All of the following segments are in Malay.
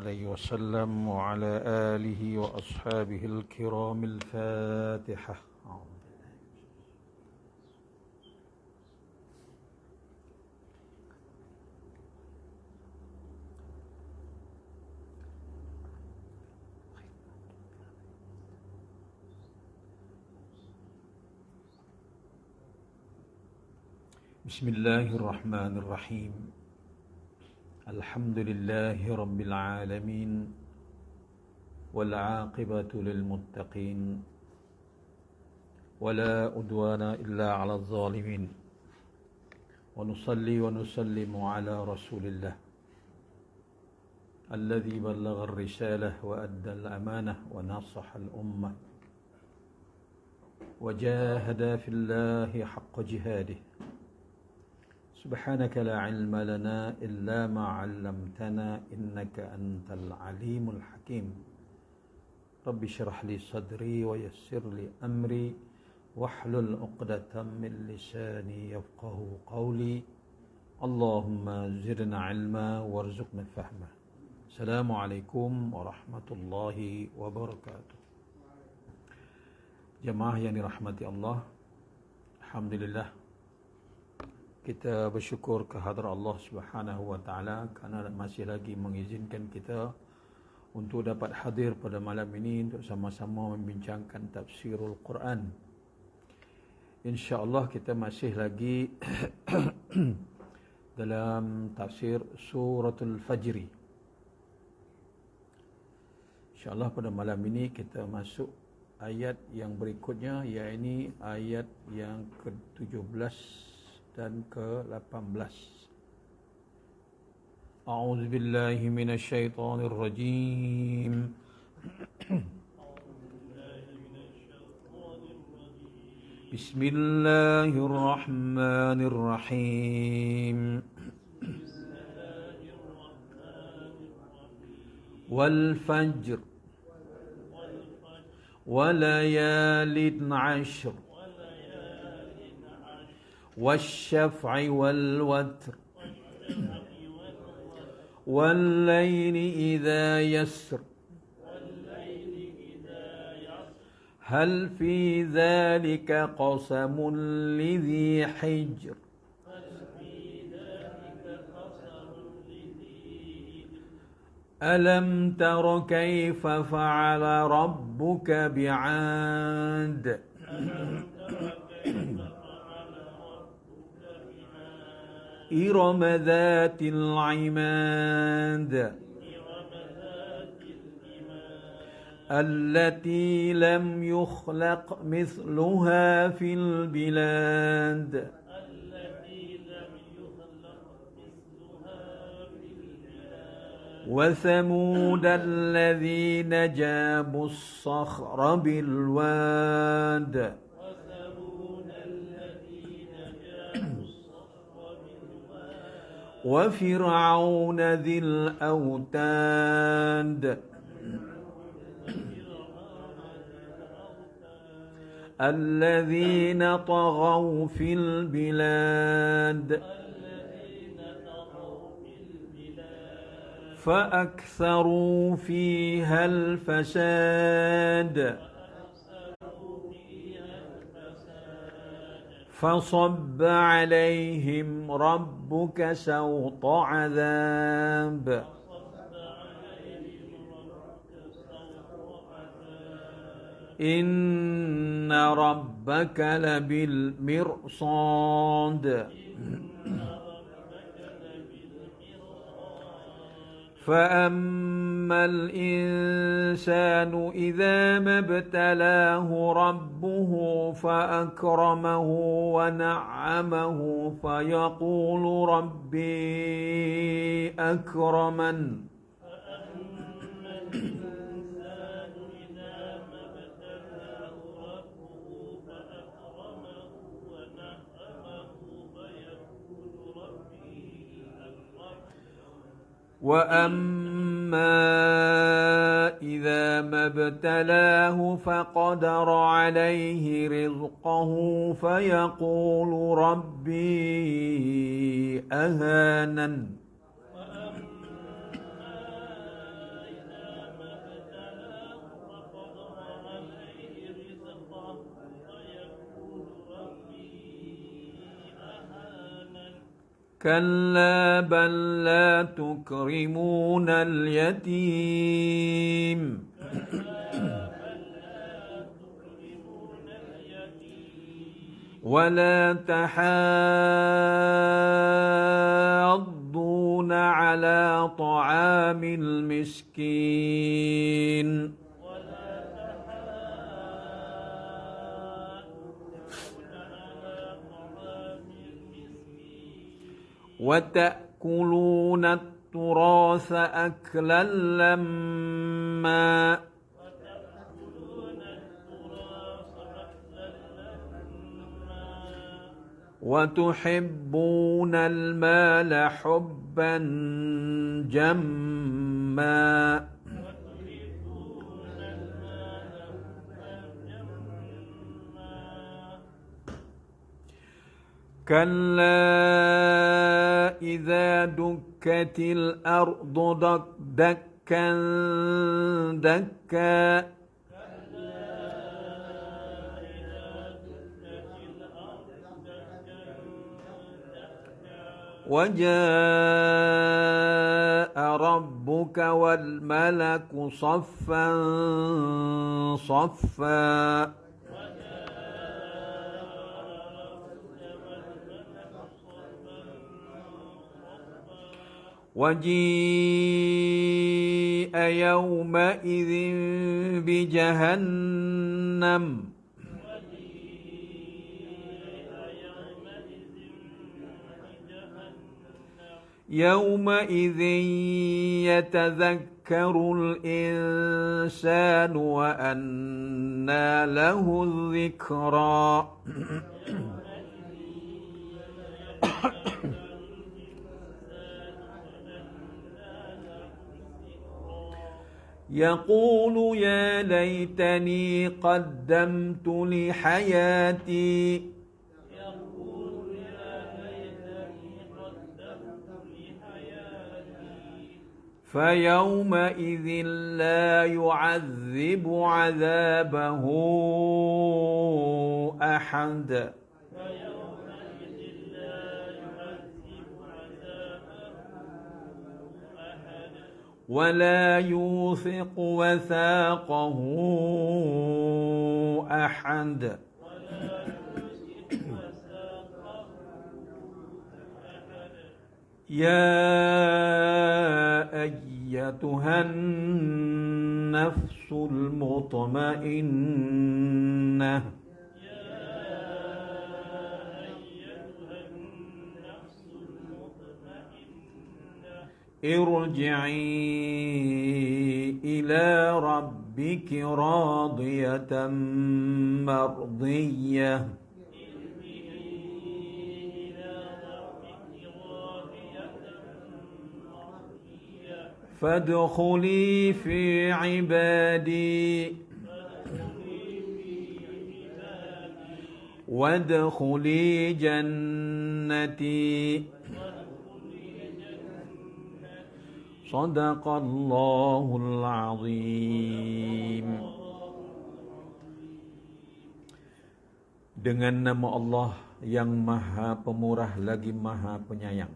عليه وسلم وعلى آله وأصحابه الكرام الفاتحة. Bismillahirrahmanirrahim. Alhamdulillahi Rabbil Alamin. والعاقبة للمتقين ولا عدوان إلا على الظالمين ونصلي ونسلم على رسول الله الذي بلغ الرسالة وأدى الأمانة ونصح الأمة وجاهد في الله حق جهاده. سبحانك لا علم لنا إلا ما علمتنا إنك أنت العليم الحكيم. رب اشرح لي صدري ويسر لي أمري واحلل عقدة من لساني يفقه قولي. اللهم زدنا علما وارزقنا فهما. السلام عليكم ورحمة الله وبركاته. Jemaah yang dirahmati Allah, alhamdulillah kita bersyukur kehadrat Allah Subhanahu wa taala kerana masih lagi mengizinkan kita untuk dapat hadir pada malam ini untuk sama-sama membincangkan tafsirul Quran. Insya-Allah kita masih lagi dalam tafsir suratul Fajr. Insya-Allah pada malam ini kita masuk ayat yang berikutnya, iaitu ayat yang ke-17 dan ke-18. أعوذ بالله من الشيطان الرجيم. بسم الله الرحمن الرحيم. والفجر وليال عشر والشفع والوتر والليل إذا يسر هل في ذلك قسم لذي حجر ألم تر كيف فعل ربك بعاد إرم ذات العماد التي لم يخلق مثلها في البلاد وثمود الذين جابوا الصخر بالواد وفرعون ذي الأوتاد الذين طغوا في البلاد فأكثروا فيها الفساد فصب عليهم ربك سوط عذاب إن ربك لبالمرصاد فأما الإنسان إذا ما ابتلاه ربه فأكرمه ونعمه فيقول ربي أكرمن وأما إذا ما ابتلاه فقدر عليه رزقه فيقول ربي أهانن كلا بل لا تكرمون اليتيم ولا تحاضون على طعام المسكين وتأكلون التراث أكلا لما وتحبون المال حبا جما كلا إذا دكت الأرض دكا دكا وجاء ربك والملك صفا صفا وجيء يومئذ بجهنم يومئذ يتذكر الإنسان وأنى له الذكرى يقول يا ليتني قدمت لحياتي فيومئذ لا يعذب عذابه أحد ولا يوثق وثاقه أحد يا أيتها النفس المطمئنة ارجعي إلى ربك راضية مرضية فادخلي في عبادي وادخلي جنتي صدق الله العظيم. Dengan nama Allah yang Maha Pemurah lagi Maha Penyayang.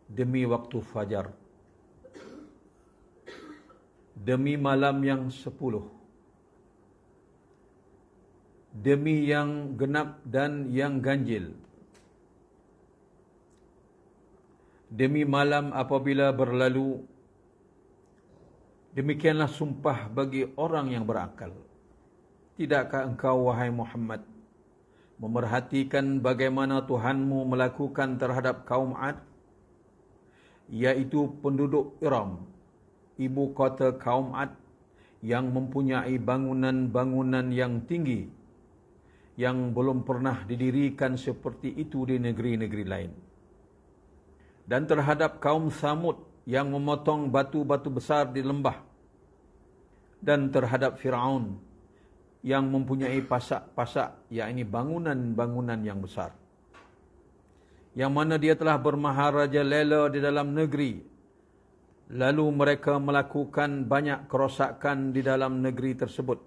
Demi waktu fajar, demi malam yang 10, demi yang genap dan yang ganjil, demi malam apabila berlalu, demikianlah sumpah bagi orang yang berakal. Tidakkah engkau, wahai Muhammad, memerhatikan bagaimana Tuhanmu melakukan terhadap kaum Ad, yaitu penduduk Iram, ibu kota kaum Ad, yang mempunyai bangunan-bangunan yang tinggi, yang belum pernah didirikan seperti itu di negeri-negeri lain. Dan terhadap kaum Samud yang memotong batu-batu besar di lembah. Dan terhadap Fir'aun yang mempunyai pasak-pasak, yakni bangunan-bangunan yang besar. Yang mana dia telah bermaharaja lela di dalam negeri. Lalu mereka melakukan banyak kerosakan di dalam negeri tersebut.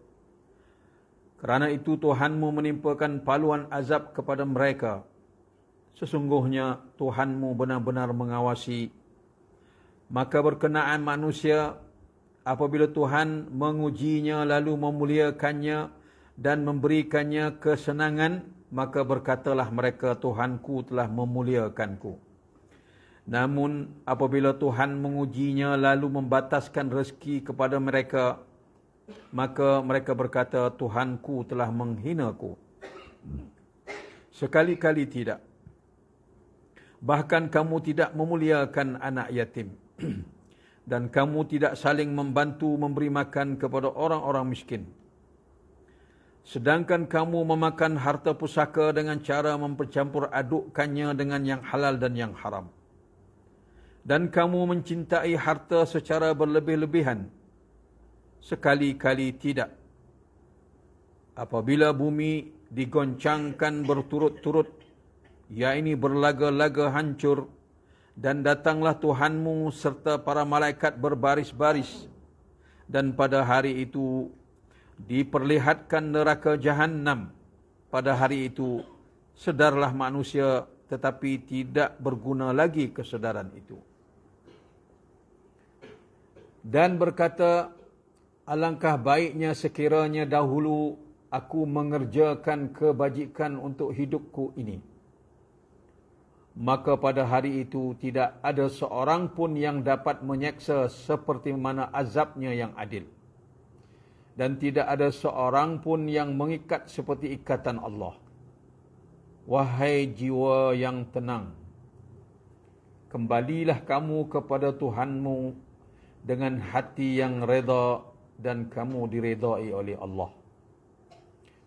Kerana itu Tuhanmu menimpakan paluan azab kepada mereka. Sesungguhnya Tuhanmu benar-benar mengawasi. Maka berkenaan manusia, apabila Tuhan mengujinya lalu memuliakannya dan memberikannya kesenangan, maka berkatalah mereka, Tuhanku telah memuliakanku. Namun apabila Tuhan mengujinya lalu membataskan rezeki kepada mereka, maka mereka berkata, Tuhanku telah menghinaku. Sekali-kali tidak. Bahkan kamu tidak memuliakan anak yatim. Dan kamu tidak saling membantu memberi makan kepada orang-orang miskin. Sedangkan kamu memakan harta pusaka dengan cara mempercampur adukkannya dengan yang halal dan yang haram. Dan kamu mencintai harta secara berlebih-lebihan. Sekali-kali tidak. Apabila bumi digoncangkan berturut-turut, yakni berlaga-laga hancur, dan datanglah Tuhanmu serta para malaikat berbaris-baris, dan pada hari itu diperlihatkan neraka Jahannam. Pada hari itu sedarlah manusia, tetapi tidak berguna lagi kesedaran itu. Dan berkata, alangkah baiknya sekiranya dahulu aku mengerjakan kebajikan untuk hidupku ini. Maka pada hari itu tidak ada seorang pun yang dapat menyeksa seperti mana azabnya yang adil. Dan tidak ada seorang pun yang mengikat seperti ikatan Allah. Wahai jiwa yang tenang, kembalilah kamu kepada Tuhanmu dengan hati yang reda dan kamu diredai oleh Allah.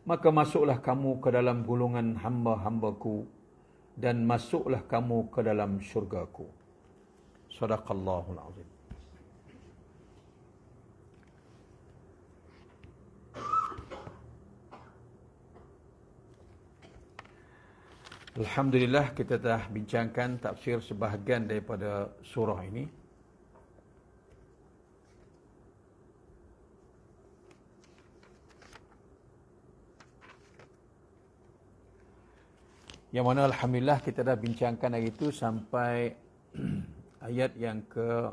Maka masuklah kamu ke dalam golongan hamba-hambaku dan masuklah kamu ke dalam syurgaku. Sadaqallahul azim. Alhamdulillah, kita telah bincangkan tafsir sebahagian daripada surah ini. Yang mana alhamdulillah kita dah bincangkan hari itu sampai ayat yang ke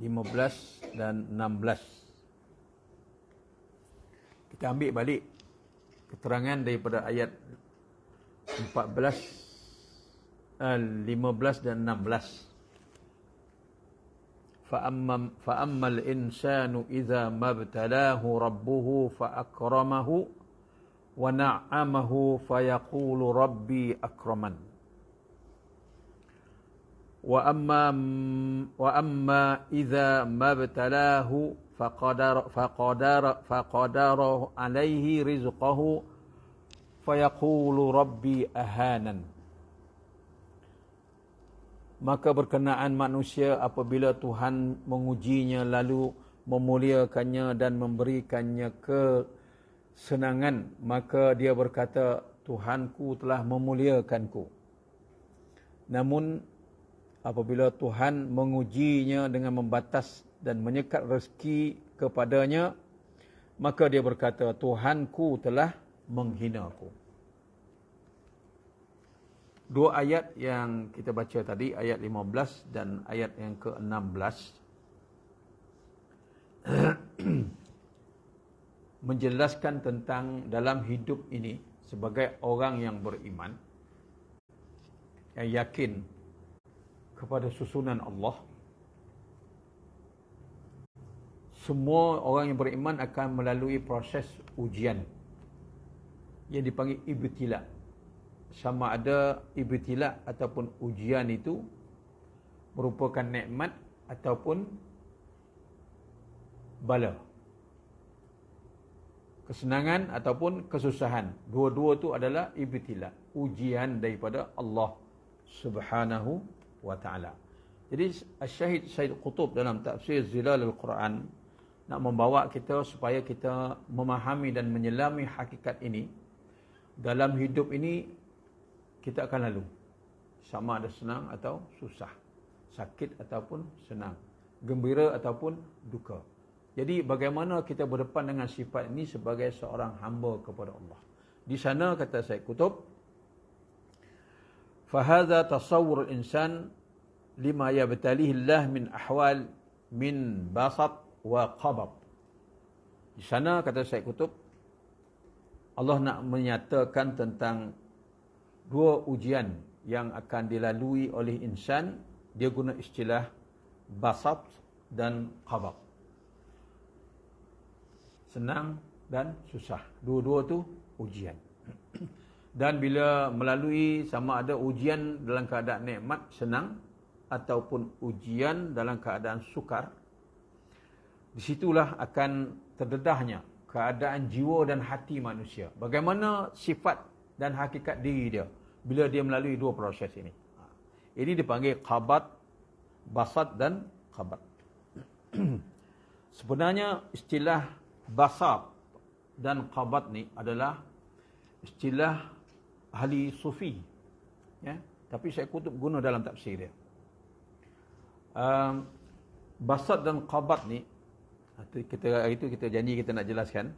15 dan 16. Kita ambil balik keterangan daripada ayat 15 dan 16. Fa'ammal insanu idza mabtalahu rabbuhu fa'akramahu wa na'amahu fayaqulu rabbi akraman. Wa amma idza mabtalahu faqadara alaihi rizqahu fayaqulu rabbi ahanan. Maka berkenaan manusia apabila Tuhan mengujinya lalu memuliakannya dan memberikannya kesenangan, maka dia berkata, Tuhanku telah memuliakanku. Namun apabila Tuhan mengujinya dengan membatas dan menyekat rezeki kepadanya, maka dia berkata, Tuhanku telah menghinaku. Dua ayat yang kita baca tadi, ayat 15 dan ayat yang ke-16, menjelaskan tentang dalam hidup ini sebagai orang yang beriman, yang yakin kepada susunan Allah. Semua orang yang beriman akan melalui proses ujian yang dipanggil ibtila. Sama ada ibtila ataupun ujian itu merupakan nikmat ataupun bala, kesenangan ataupun kesusahan. Dua-dua itu adalah ibtila, ujian daripada Allah Subhanahu wa ta'ala. Jadi Syahid Said Qutb dalam tafsir Zilalul Quran nak membawa kita supaya kita memahami dan menyelami hakikat ini. Dalam hidup ini kita akan lalu, sama ada senang atau susah, sakit ataupun senang, gembira ataupun duka. Jadi bagaimana kita berdepan dengan sifat ini sebagai seorang hamba kepada Allah. Di sana kata Syed Qutb, Fahadha tasawwur al-insan lima yabtalihi Allah min ahwal min basat wa qabab. Di sana kata Syekh Qutb, Allah nak menyatakan tentang dua ujian yang akan dilalui oleh insan. Dia guna istilah basat dan qabab. Senang dan susah. Dua-dua tu ujian. Dan bila melalui sama ada ujian dalam keadaan nikmat, senang, ataupun ujian dalam keadaan sukar, disitulah akan terdedahnya keadaan jiwa dan hati manusia. Bagaimana sifat dan hakikat diri dia bila dia melalui dua proses ini. Ini dipanggil qabat, basat dan qabat. Sebenarnya istilah basat dan qabat ni adalah istilah ahli sufi, ya, tapi Syekh Qutb guna dalam tafsir dia. Basat dan qabat ni, hari itu kita janji kita nak jelaskan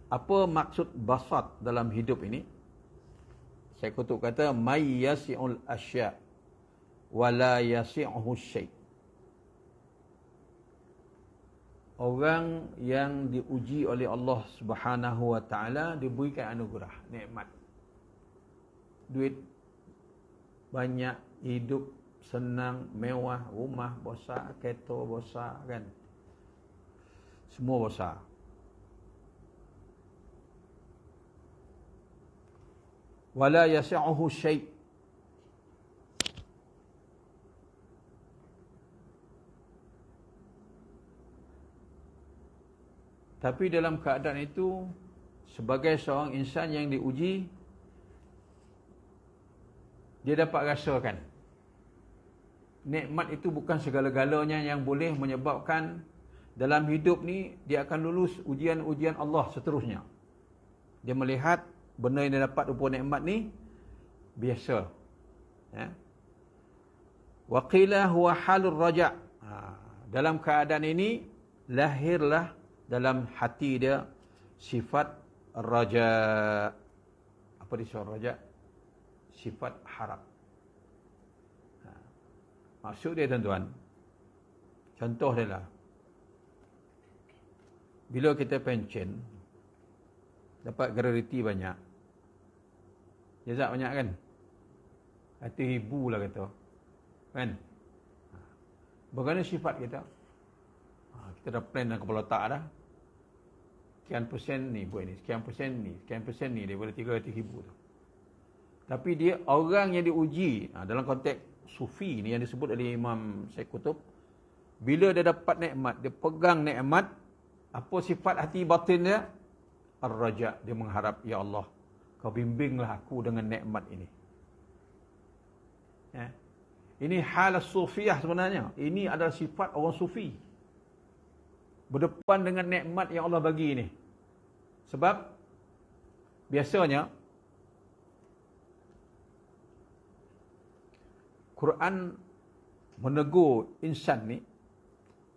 apa maksud basat dalam hidup ini. Syekh Qutb kata may yasi'ul asya' wa la yasi'uhu syai'. Orang yang diuji oleh Allah Subhanahu wa taala diberikan anugerah, nikmat. Duit banyak, hidup senang, mewah, rumah besar, kereta besar, kan. Semua besar. Wala yasi'uhu syai'. Tapi dalam keadaan itu, sebagai seorang insan yang diuji, dia dapat rasakan nikmat itu bukan segala-galanya yang boleh menyebabkan dalam hidup ni dia akan lulus ujian-ujian Allah seterusnya. Dia melihat benda yang dia dapat rupa nikmat ni biasa, ya. Wa qila huwa halur raja'. Dalam keadaan ini lahirlah dalam hati dia sifat raja'. Apa dia sifat raja'? Sifat harap. Maksud dia, tuan-tuan, contoh dia lah, bila kita pencen dapat gratuiti banyak, jazak banyak, kan? Hati ribu lah kata, kan? Bagaimana sifat kita? Kita dah plan dalam kepala otak dah, sekian persen ni buat ni, sekian persen ni daripada 300,000 tu. Tapi dia orang yang diuji, dalam konteks sufi ni yang disebut oleh Imam Syekh Qutb, bila dia dapat nikmat, dia pegang nikmat, apa sifat hati batin dia? Ar-raja', dia mengharap, ya Allah, kau bimbinglah aku dengan nikmat ini. Ya. Ini hal sufiyah sebenarnya. Ini adalah sifat orang sufi, berdepan dengan nikmat yang Allah bagi ini. Sebab biasanya Quran menegur insan ni,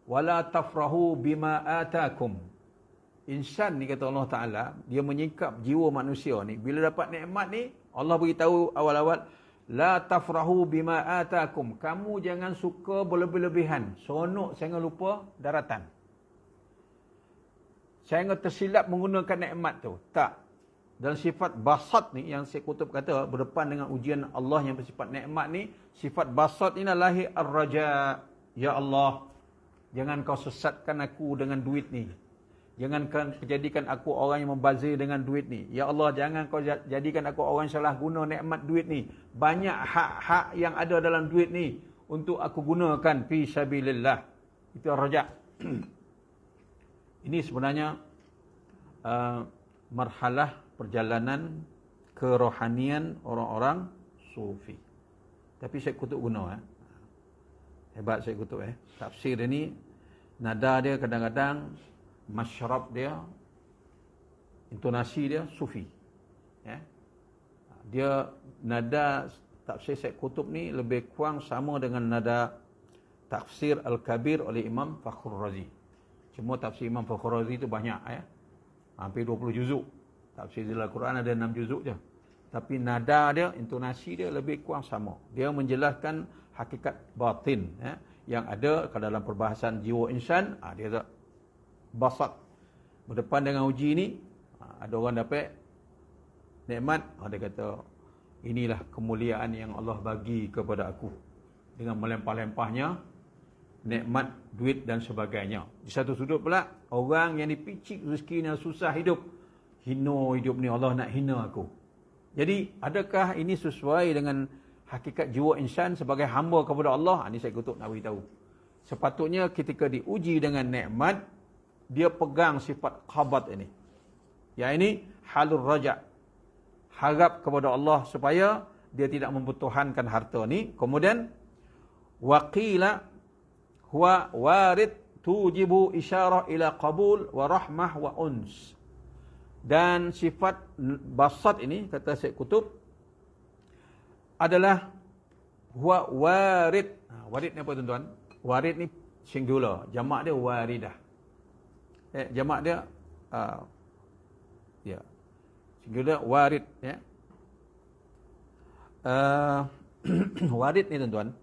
wala tafrahu bima atakum. Insan ni, kata Allah Taala, dia menyingkap jiwa manusia ni, bila dapat nikmat ni, Allah beritahu awal-awal, la tafrahu bima atakum. Kamu jangan suka berlebih-lebihan, seronok sehingga lupa daratan, sehingga tersilap menggunakan nikmat tu. Tak. Dan sifat basat ni yang Syekh Qutb kata, berdepan dengan ujian Allah yang bersifat nikmat ni, sifat basat ini lahir ar-raja'. Ya Allah, jangan kau sesatkan aku dengan duit ni. Jangan kau jadikan aku orang yang membazir dengan duit ni. Ya Allah, jangan kau jadikan aku orang yang salah guna nikmat duit ni. Banyak hak-hak yang ada dalam duit ni untuk aku gunakan fi sabilillah. Itu ar-raja'. Ini sebenarnya marhalah perjalanan kerohanian orang-orang sufi. Tapi Syekh Qutb guna, hebat Syekh Qutb, tafsir dia ni, nada dia kadang-kadang, masyrab dia, intonasi dia sufi, ya. Dia nada tafsir Syekh Qutb ni lebih kurang sama dengan nada tafsir Al-Kabir oleh Imam Fakhrul Razi. Cuma tafsir Imam Fakhrul Razi tu banyak, ya. Hampir 20 juzuk. Tafsir Al-Quran ada 6 juzuk je. Tapi nada dia, intonasi dia lebih kurang sama. Dia menjelaskan hakikat batin yang ada kalau dalam perbahasan jiwa insan. Dia tak basat. Berdepan dengan uji ni, ada orang dapat nikmat, dia kata, inilah kemuliaan yang Allah bagi kepada aku. Dengan melempah-lempahnya, nikmat, duit dan sebagainya. Di satu sudut pula, orang yang dipicik rezekinya susah hidup. Hina hidup ni, Allah nak hina aku. Jadi, adakah ini sesuai dengan hakikat jiwa insan sebagai hamba kepada Allah? Ini saya Qutb nak beritahu. Sepatutnya ketika diuji dengan nikmat, dia pegang sifat qabat ini. Yang ini, halur raja'. Harap kepada Allah supaya dia tidak membutuhkan harta ni. Kemudian, waqila huwa warid tujibu isyarah ila qabul wa rahmah wa uns. Dan sifat basat ini, kata Syekh Qutb, adalah huwa warid. Warid ni apa tuan-tuan? Warid ni singular. Jamak dia waridah. Jamak dia singular warid. Warid ni tuan-tuan,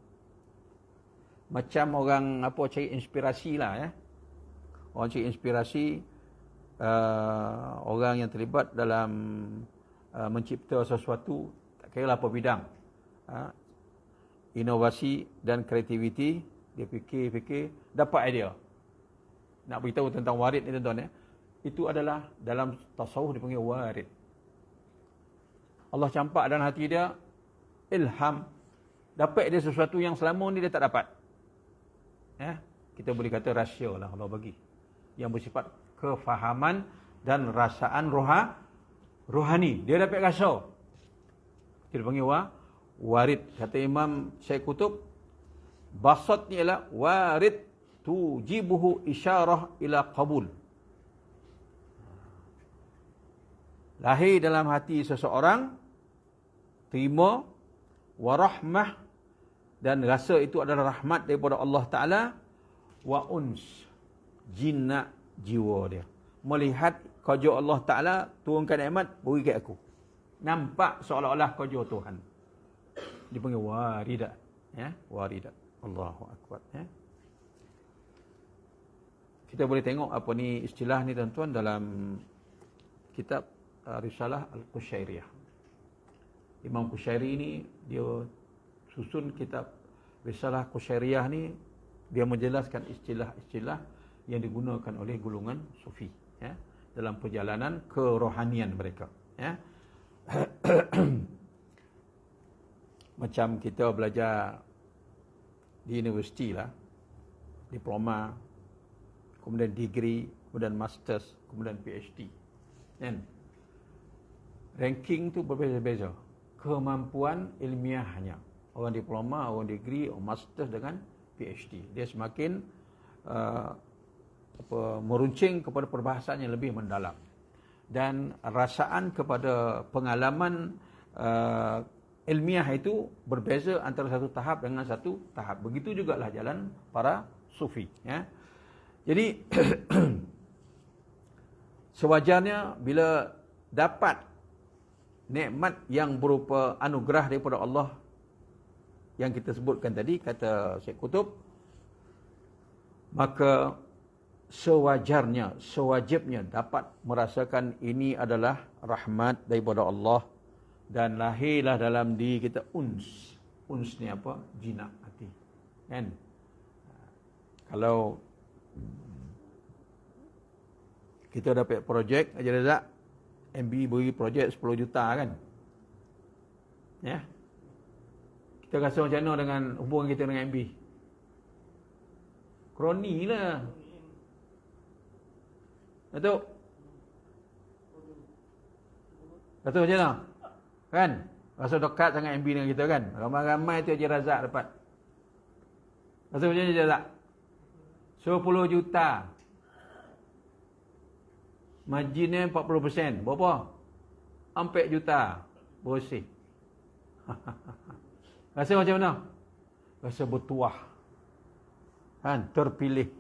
macam orang cari inspirasi lah. Orang cari inspirasi, orang yang terlibat dalam mencipta sesuatu, tak kira lah apa bidang, inovasi dan kreativiti, dia fikir, dapat idea. Nak beritahu tentang warid ni tuan-tuan, itu adalah dalam tasawuf dipanggil warid. Allah campak dalam hati dia ilham, dapat dia sesuatu yang selama ni dia tak dapat. Kita boleh kata rahsia lah Allah bagi, yang bersifat kefahaman dan rasaan rohani. Dia dapat rasa. Kita panggil warid. Kata Imam Syekh Qutb, basat ni ialah warid tujibuhu isyarah ila qabul. Lahir dalam hati seseorang, terima, warahmah, dan rasa itu adalah rahmat daripada Allah Ta'ala, wa uns, jinak jiwa dia. Melihat kerja Allah Ta'ala, turunkan nikmat, beri kat aku. Nampak seolah-olah kerja Tuhan. Dia panggil waridat. Waridat. Allahu Akbar. Kita boleh tengok apa ni istilah ni tuan-tuan dalam kitab Risalah Al-Qushairiyah. Imam Qushairi ni, dia susun kitab Risalah Qushairiyah ni, dia menjelaskan istilah-istilah yang digunakan oleh golongan sufi dalam perjalanan kerohanian mereka. Macam kita belajar di universiti lah, diploma, kemudian degree, kemudian masters, kemudian PhD. Ranking tu berbeza-beza. Kemampuan ilmiahnya. Orang diploma, orang degree, orang masters dengan PhD. Dia semakin meruncing kepada perbahasan yang lebih mendalam. Dan rasaan kepada pengalaman ilmiah itu berbeza antara satu tahap dengan satu tahap. Begitu jugalah jalan para sufi. Jadi, sewajarnya bila dapat nikmat yang berupa anugerah daripada Allah yang kita sebutkan tadi, kata Syekh Qutb, maka sewajarnya, sewajibnya dapat merasakan ini adalah rahmat daripada Allah, dan lahirlah dalam diri kita uns. Uns ni apa? Jinak hati. Kalau kita dapat projek Haji Razak, MB beri projek 10 juta kan. Kita rasa macam mana dengan hubungan kita dengan MB? Kroni lah. Datuk? Datuk macam mana? Kan? Rasa dekat sangat MB dengan kita kan? Ramai-ramai tu Haji Razak dapat. Rasa macam mana Haji Razak? 10 juta. Marginnya 40%. Berapa? 4 juta. Bersih. Rasa macam mana? Rasa bertuah. Kan? Terpilih.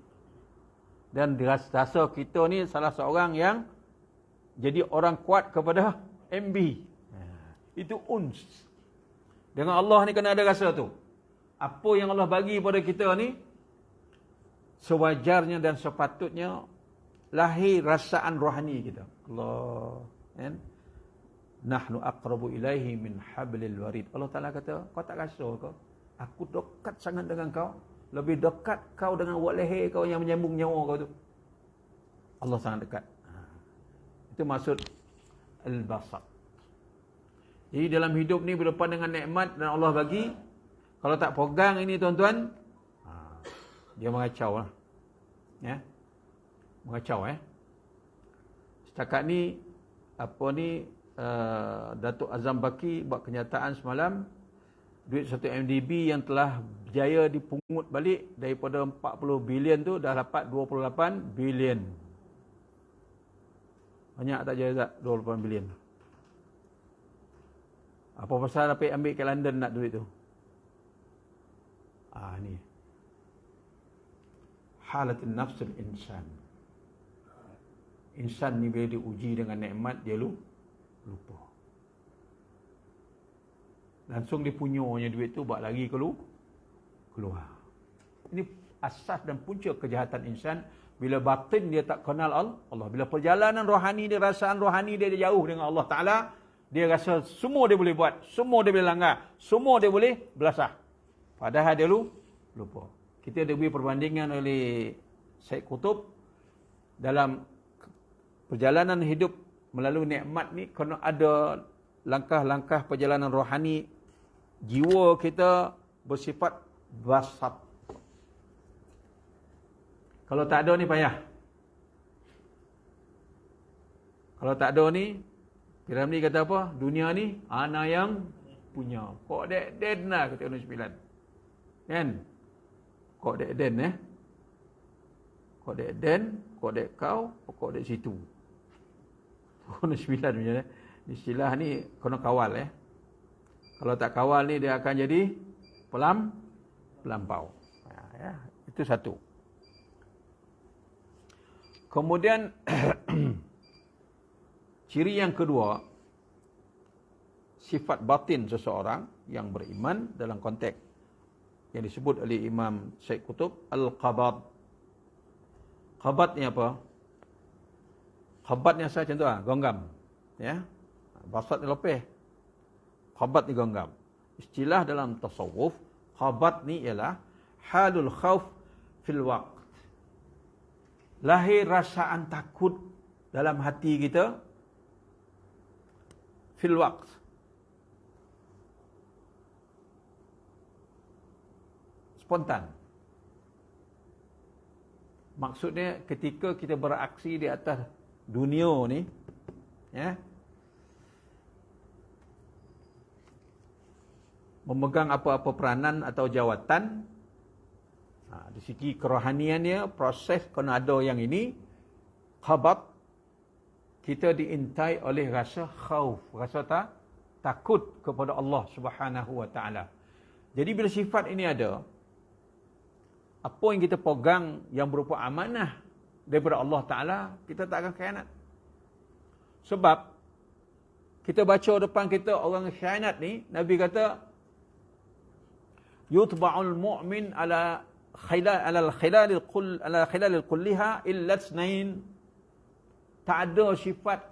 Dan rasa kita ni salah seorang yang jadi orang kuat kepada MB. Itu uns. Dengan Allah ni kena ada rasa tu. Apa yang Allah bagi pada kita ni, sewajarnya dan sepatutnya lahir rasaan rohani kita. Allah. Kan? Nahnu aqrabu ilaihi min hablil warid. Allah Ta'ala kata, kau tak rasa ke? Aku dekat sangat dengan kau. Lebih dekat kau dengan buat leher kau yang menyambung nyawa kau tu. Allah sangat dekat. Itu maksud al-basat. Jadi dalam hidup ni berlepas dengan nikmat dan Allah bagi, kalau tak pegang ini tuan-tuan, dia mengacau lah. Ya. Mengacau Setakat ni, Datuk Azam Baki buat kenyataan semalam, duit 1 MDB yang telah berjaya dipungut balik daripada 40 bilion tu dah dapat 28 bilion. Banyak tak jaya tak 28 bilion? Apa pasal dapat ambil ke London nak duit tu? Ni. Halatul nafsul insan. Insan ni bila diuji dengan nikmat, dia lupa. Langsung dia punyanya duit tu, buat lagi keluar. Ini asas dan punca kejahatan insan. Bila batin dia tak kenal Allah. Bila perjalanan rohani dia, rasaan rohani dia jauh dengan Allah Ta'ala, dia rasa semua dia boleh buat, semua dia boleh langgar, semua dia boleh belasah. Padahal dia lupa. Kita ada beri perbandingan oleh Syed Qutb dalam perjalanan hidup melalui nikmat ni, kena ada langkah-langkah perjalanan rohani. Jiwa kita bersifat basat. Kalau tak ada ni payah. Kalau tak ada ni, Piramli kata apa? Dunia ni ana yang punya. Kok dek den lah kata Undang 9. Kan? Kok dek den Kok dek den, kok dek kau, kok dek situ. Undang 9 punya. Istilah ni kena kawal Kalau tak kawal ni dia akan jadi pelampau. Itu satu. Kemudian ciri yang kedua, sifat batin seseorang yang beriman dalam konteks yang disebut oleh Imam Syed Qutb, al-qabad. Qabad ni apa? Qabad ni asal contoh gonggam. Ya. Basat ni lepeh. Qabad ni gonggam. Istilah dalam tasawuf, qabad ni ialah halul khauf fil waqt. Lahir rasaan takut dalam hati kita fil waqt. Spontan. Maksudnya ketika kita beraksi di atas dunia ni, memegang apa-apa peranan atau jawatan, di segi kerohaniannya, proses kena ada yang ini, khabat, kita diintai oleh rasa khauf, rasa takut kepada Allah Subhanahu wa taala. Jadi bila sifat ini ada, apa yang kita pegang yang berupa amanah daripada Allah Taala, kita tak akan khianat. Sebab kita baca depan kita orang khianat ni, Nabi kata yutba'ul mu'min ala khilalil kulliha illa itsnain. Tak ada sifat,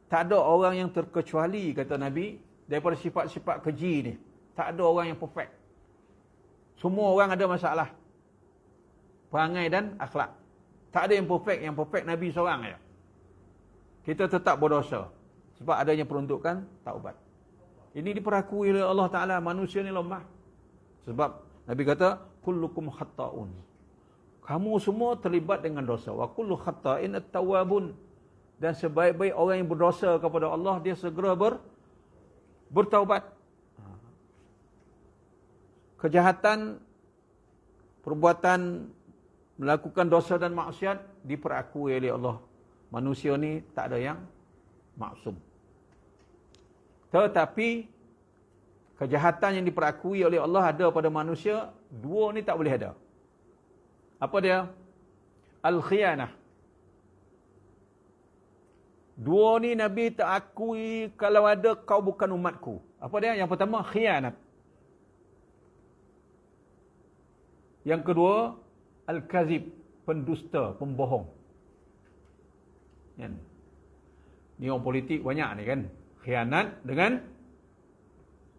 tak ada orang yang terkecuali, kata Nabi, daripada sifat-sifat keji ni. Tak ada orang yang perfect. Semua orang ada masalah. Perangai dan akhlak. Tak ada yang perfect. Yang perfect Nabi seorang saja. Kita tetap berdosa. Sebab adanya peruntukan taubat. Ini diperakui oleh Allah Ta'ala. Manusia ni lemah. Sebab Nabi kata, kullukum khatta'un. Kamu semua terlibat dengan dosa. Wa kullu khatta'in at-tawwabun. Dan sebaik-baik orang yang berdosa kepada Allah, dia segera bertaubat. Kejahatan, perbuatan, melakukan dosa dan maksiat diperakui oleh Allah. Manusia ni tak ada yang maksum. Tetapi kejahatan yang diperakui oleh Allah ada pada manusia, dua ni tak boleh ada. Apa dia? Al-khiyanah. Dua ni Nabi tak akui kalau ada kau bukan umatku. Apa dia? Yang pertama, khianat. Yang kedua, al-kazib, pendusta, pembohong. Kan? Ni orang politik banyak ni kan. Khianat dengan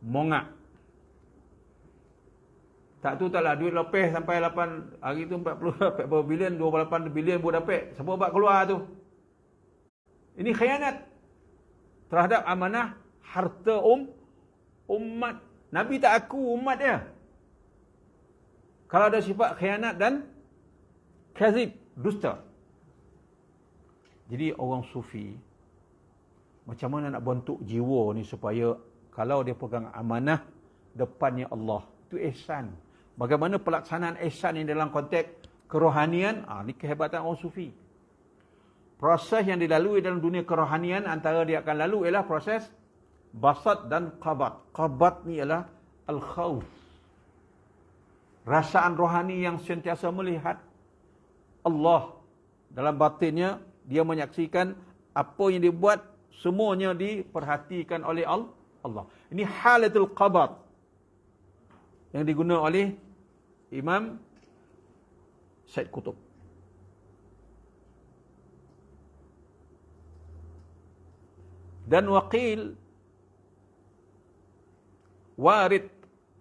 mongak. Tak tu taklah duit lepeh sampai 8 hari tu 40 bilion, 28 bilion buat dapat. Siapa buat keluar tu? Ini khianat terhadap amanah harta umat. Nabi tak aku umat dia. Kalau ada sifat khianat dan kazib, dusta. Jadi orang sufi macam mana nak bentuk jiwa ni supaya kalau dia pegang amanah depannya Allah, itu ihsan. Bagaimana pelaksanaan ihsan ini dalam konteks kerohanian? Ini kehebatan orang sufi. Proses yang dilalui dalam dunia kerohanian, antara dia akan lalu ialah proses basat dan qabat. Qabat ni ialah al-khawf. Rasaan rohani yang sentiasa melihat Allah. Dalam batinnya, dia menyaksikan apa yang dibuat, semuanya diperhatikan oleh Allah. Ini halatul qabat yang digunakan oleh Imam Said Qutb. Dan waqil warid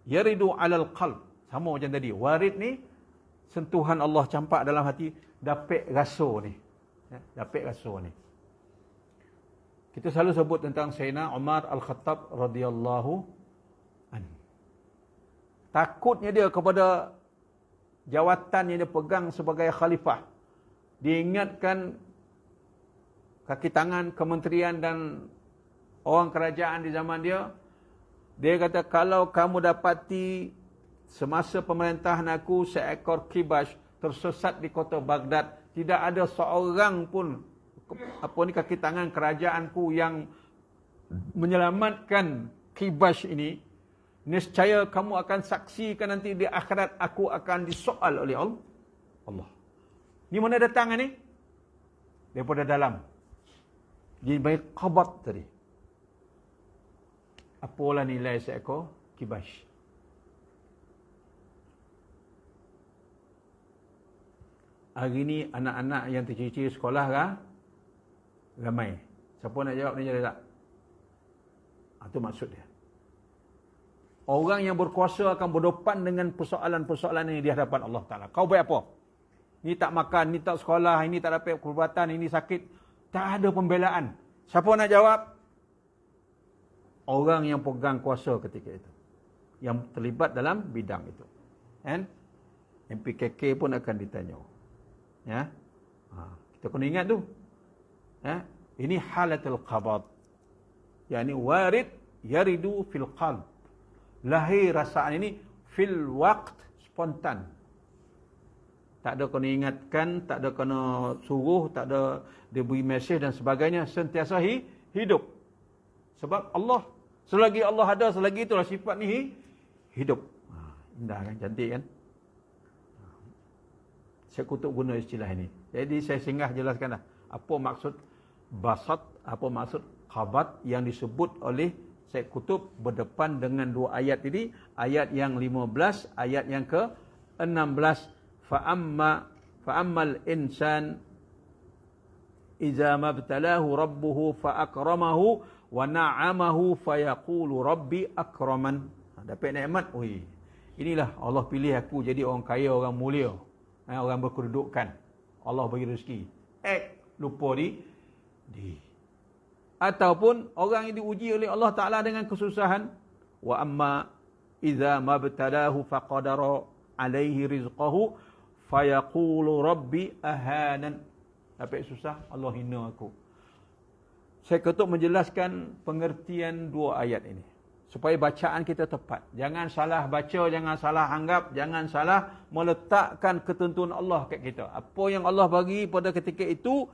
yaridu alal qalb. Sama macam tadi. Warid ni sentuhan Allah campak dalam hati, dapat rasa ni. Dapat rasa ni. Kita selalu sebut tentang Sayyidina Umar Al-Khattab radhiyallahu anhu. Takutnya dia kepada jawatan yang dia pegang sebagai khalifah. Diingatkan kaki tangan kementerian dan orang kerajaan di zaman dia. Dia kata, kalau kamu dapati semasa pemerintahan aku seekor kibash tersesat di kota Baghdad, tidak ada seorang pun kaki tangan kerajaanku yang menyelamatkan kibash ini, niscaya kamu akan saksikan nanti di akhirat aku akan disoal oleh Allah. Ni mana datang ni? Daripada dalam. Dia baik qabat tadi. Apalah nilai seekor kibash? Hari ni anak-anak yang tercicir sekolah ramai. Siapa nak jawab ni tak? Itu maksud dia. Orang yang berkuasa akan berdepan dengan persoalan-persoalan ini di hadapan Allah Ta'ala. Kau buat apa? Ni tak makan, ni tak sekolah, ini tak dapat perubatan, ini sakit. Tak ada pembelaan. Siapa nak jawab? Orang yang pegang kuasa ketika itu. Yang terlibat dalam bidang itu. Kan? MPKK pun akan ditanya. Ya, kita kena ingat tu. Ya, ini halatul qabat. Yani warid yaridu fil qalb. Lahir rasaan ini fil waqt, spontan. Tak ada kena ingatkan, tak ada kena suruh, tak ada dia beri mesej dan sebagainya, sentiasa hidup. Sebab Allah, selagi Allah ada, selagi itulah sifat ni hidup. Indah kan, cantik kan? Saya Qutb guna istilah ini. Jadi saya singgah jelaskan dah. Apa maksud basat, apa maksud qabat yang disebut oleh Syekh Qutb berdepan dengan dua ayat ini. Ayat yang 15, ayat yang ke-16. Fa'ammal insan iza mabtalahu rabbuhu fa'akramahu wa na'amahu fayaqulu rabbi akraman. Dapat nikmat. Inilah Allah pilih aku jadi orang kaya, orang mulia. Orang berkedudukan. Allah bagi rezeki. Lupa di. Ataupun orang yang diuji oleh Allah Ta'ala dengan kesusahan. Wa amma idza mabtalahu faqadara alaihi rizqahu fayaqulu rabbi ahanan. Dapat susah, Allah hina aku. Saya ketuk menjelaskan pengertian dua ayat ini. Supaya bacaan kita tepat. Jangan salah baca, jangan salah anggap, jangan salah meletakkan ketentuan Allah kat kita. Apa yang Allah bagi pada ketika itu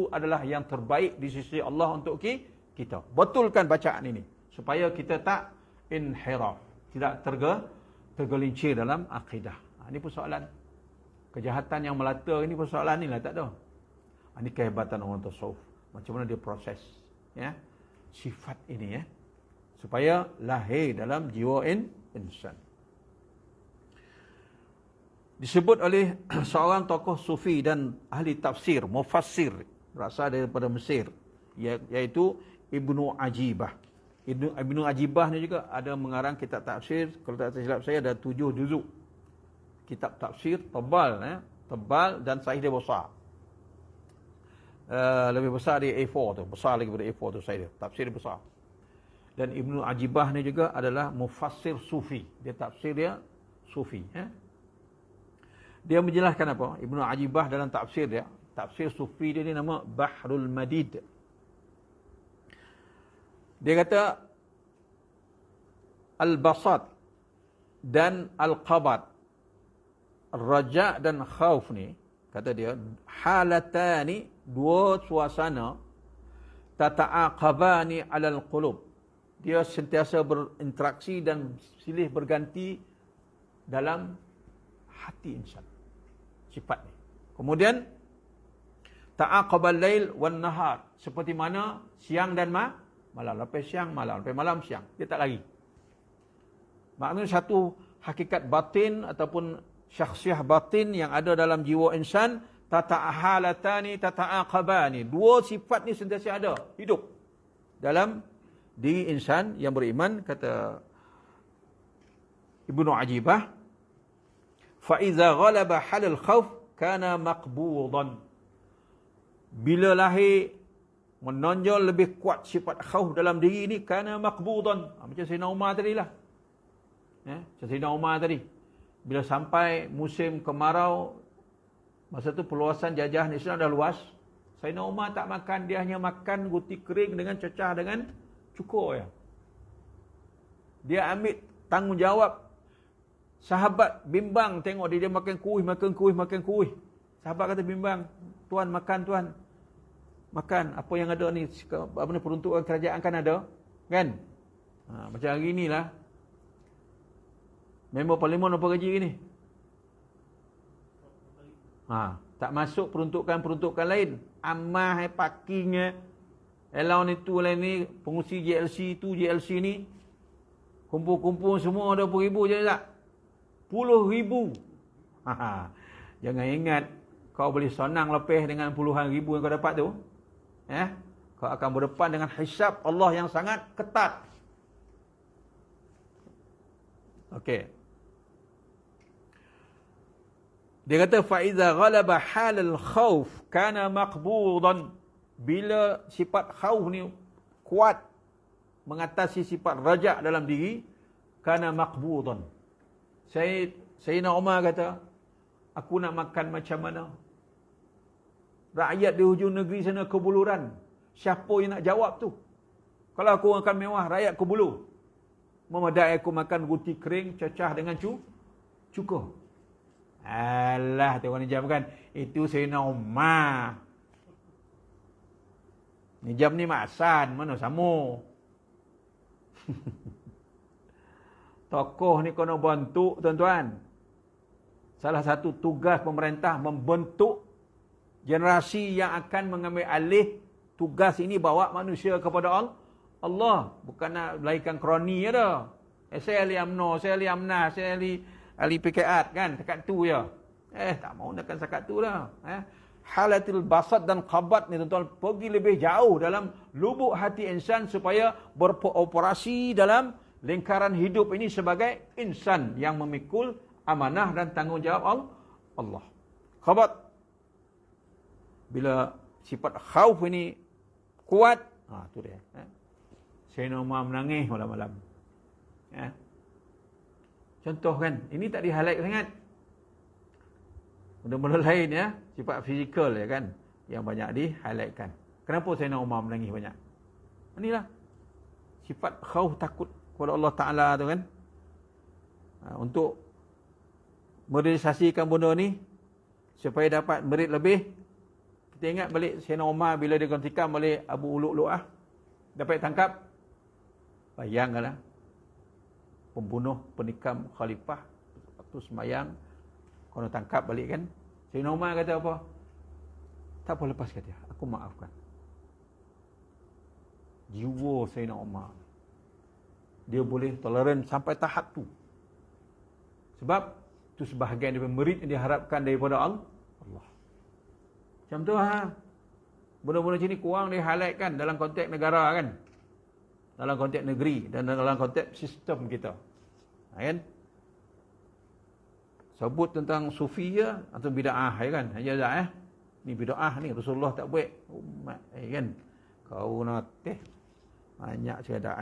adalah yang terbaik di sisi Allah untuk kita. Betulkan bacaan ini. Supaya kita tak inhiraf. Tidak tergelincir dalam akidah. Ini persoalan. Kejahatan yang melata ini persoalan ni lah, tak ada. Ini kehebatan orang tasawuf. Macam mana dia proses, ya, sifat ini, ya, supaya lahir dalam jiwa insan. Disebut oleh seorang tokoh sufi dan ahli tafsir, mufassir, berasal daripada Mesir, iaitu Ibnu Ajibah. Ibnu Ajibah ni juga ada mengarang kitab tafsir, kalau tak silap saya ada 7 juzuk. Kitab tafsir tebal, tebal dan saiz dia besar. Lebih besar dari A4 tu, besar lagi daripada A4 tu saiz dia. Tafsir dia besar. Dan Ibnu Ajibah ni juga adalah mufassir sufi. Dia tafsir dia sufi, Dia menjelaskan apa? Ibnu Ajibah dalam tafsir dia, tafsir sufi dia ni nama Bahrul Madid. Dia kata Al-Basat dan Al-Qabad, Raja dan Khauf ni, kata dia, halatani, dua suasana, tata'aqabani 'alal qulub. Dia sentiasa berinteraksi dan silih berganti dalam hati insan. Sifat ni. Kemudian ta'aqabal lail wan nahar, seperti mana siang dan malam, lepas siang malam, lepas malam siang. Dia tak lari. Maknanya satu hakikat batin ataupun syakhsiah batin yang ada dalam jiwa insan, tata'ahalatani tata'aqabani. Dua sifat ni sentiasa ada, hidup dalam diri insan yang beriman, kata Ibnu Ajibah. Fa iza ghalaba halal khauf kana maqbudan. Bila lahir menonjol lebih kuat sifat khauf dalam diri ini, kana maqbudan. Macam Sayyidina Umar tadi lah. Macam Sayyidina Umar tadi. Bila sampai musim kemarau, masa tu peluasan jajahan Islam dah luas, Sayyidina Umar tak makan, dia hanya makan guti kering dengan cecah dengan cukur ya. Dia ambil tanggungjawab. Sahabat bimbang tengok dia makan kuih. Sahabat kata bimbang, tuan makan tuan. Makan apa yang ada ni, apa ni, peruntukan kerajaan kan ada, kan? Macam hari inilah. Member parlimen apa gaji ni? Tak masuk peruntukan lain. Amah, parking, allowance itu lain ni, pengusi JLC tu, JLC ni, kumpul-kumpul semua ada berapa ribu je tak? Puluh ribu. Jangan ingat kau boleh senang lepeh dengan puluhan ribu yang kau dapat tu. Kau akan berdepan dengan hisab Allah yang sangat ketat. Okey. Dia kata faiza ghalaba halal khauf kana maqbudan. Bila sifat khauf ni kuat mengatasi sifat raja dalam diri, kana maqbudan. Sayyidina Umar kata, aku nak makan macam mana? Rakyat di hujung negeri sana kebuluran. Siapa yang nak jawab tu? Kalau aku makan mewah, rakyat kebulu. Memadai aku makan guti kering, cecah dengan cukur. Alah, tengok ni jam kan. Itu Sayyidina Umar. Ni jam ni maksan, mana sama. Tokoh ni kena bentuk, tuan-tuan. Salah satu tugas pemerintah membentuk generasi yang akan mengambil alih tugas ini, bawa manusia kepada Allah. Bukan nak melahirkan kroni je dah. Saya ahli UMNO, saya ahli AMNAS, saya ahli PKR kan, dekat tu je. Tak mau nakkan sekat tu dah. Halatil basat dan qabat ni, tuan-tuan, pergi lebih jauh dalam lubuk hati insan supaya beroperasi dalam lingkaran hidup ini sebagai insan yang memikul amanah dan tanggungjawab Allah. Khabat. Bila sifat khauf ini kuat, tu dia. Sayyidina Umar menangis malam-malam. Contoh kan, ini tak di-highlight sangat. Benda-benda lain ya, sifat fizikal ya kan, yang banyak di-highlightkan. Kenapa Sayyidina Umar menangis banyak? Inilah sifat khauf, takut kepada Allah Ta'ala tu kan. Untuk merealisasikan benda ni supaya dapat merit lebih, kita ingat balik Sayyidina Umar bila dia gantikan balik Abu Lu'lu'ah, dapat tangkap. Bayangkanlah, pembunuh, penikam khalifah, waktu semayang, kena tangkap balik kan. Sayyidina Umar kata apa? Tak apa, lepas kata, aku maafkan. jiwa Sayyidina Umar. Dia boleh toleran sampai tahap tu. Sebab tu sebahagian daripada merit yang diharapkan daripada Allah. Macam tu benda-benda macam ni kurang di-highlightkan dalam konteks negara kan. Dalam konteks negeri dan dalam konteks sistem kita. Kan? Sebut tentang sufi je atau bid'ah kan. Hanya ni bid'ah ni Rasulullah tak buat. Umat kan. Kau natih banyak cerita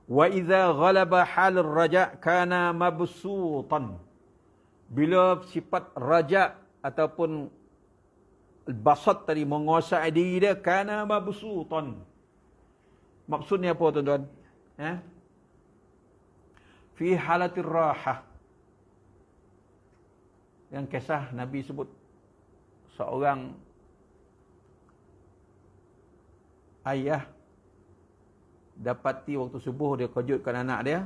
Wa idza ghalaba hal ar-raja' kana mabsutan. Bila sifat raja' ataupun basat tadi menguasai diri dia kana mabsutan. Maksudnya apa tuan-tuan? Fi halatir rahah. Yang kisah Nabi sebut seorang ayah dapati waktu subuh dia kejutkan anak dia.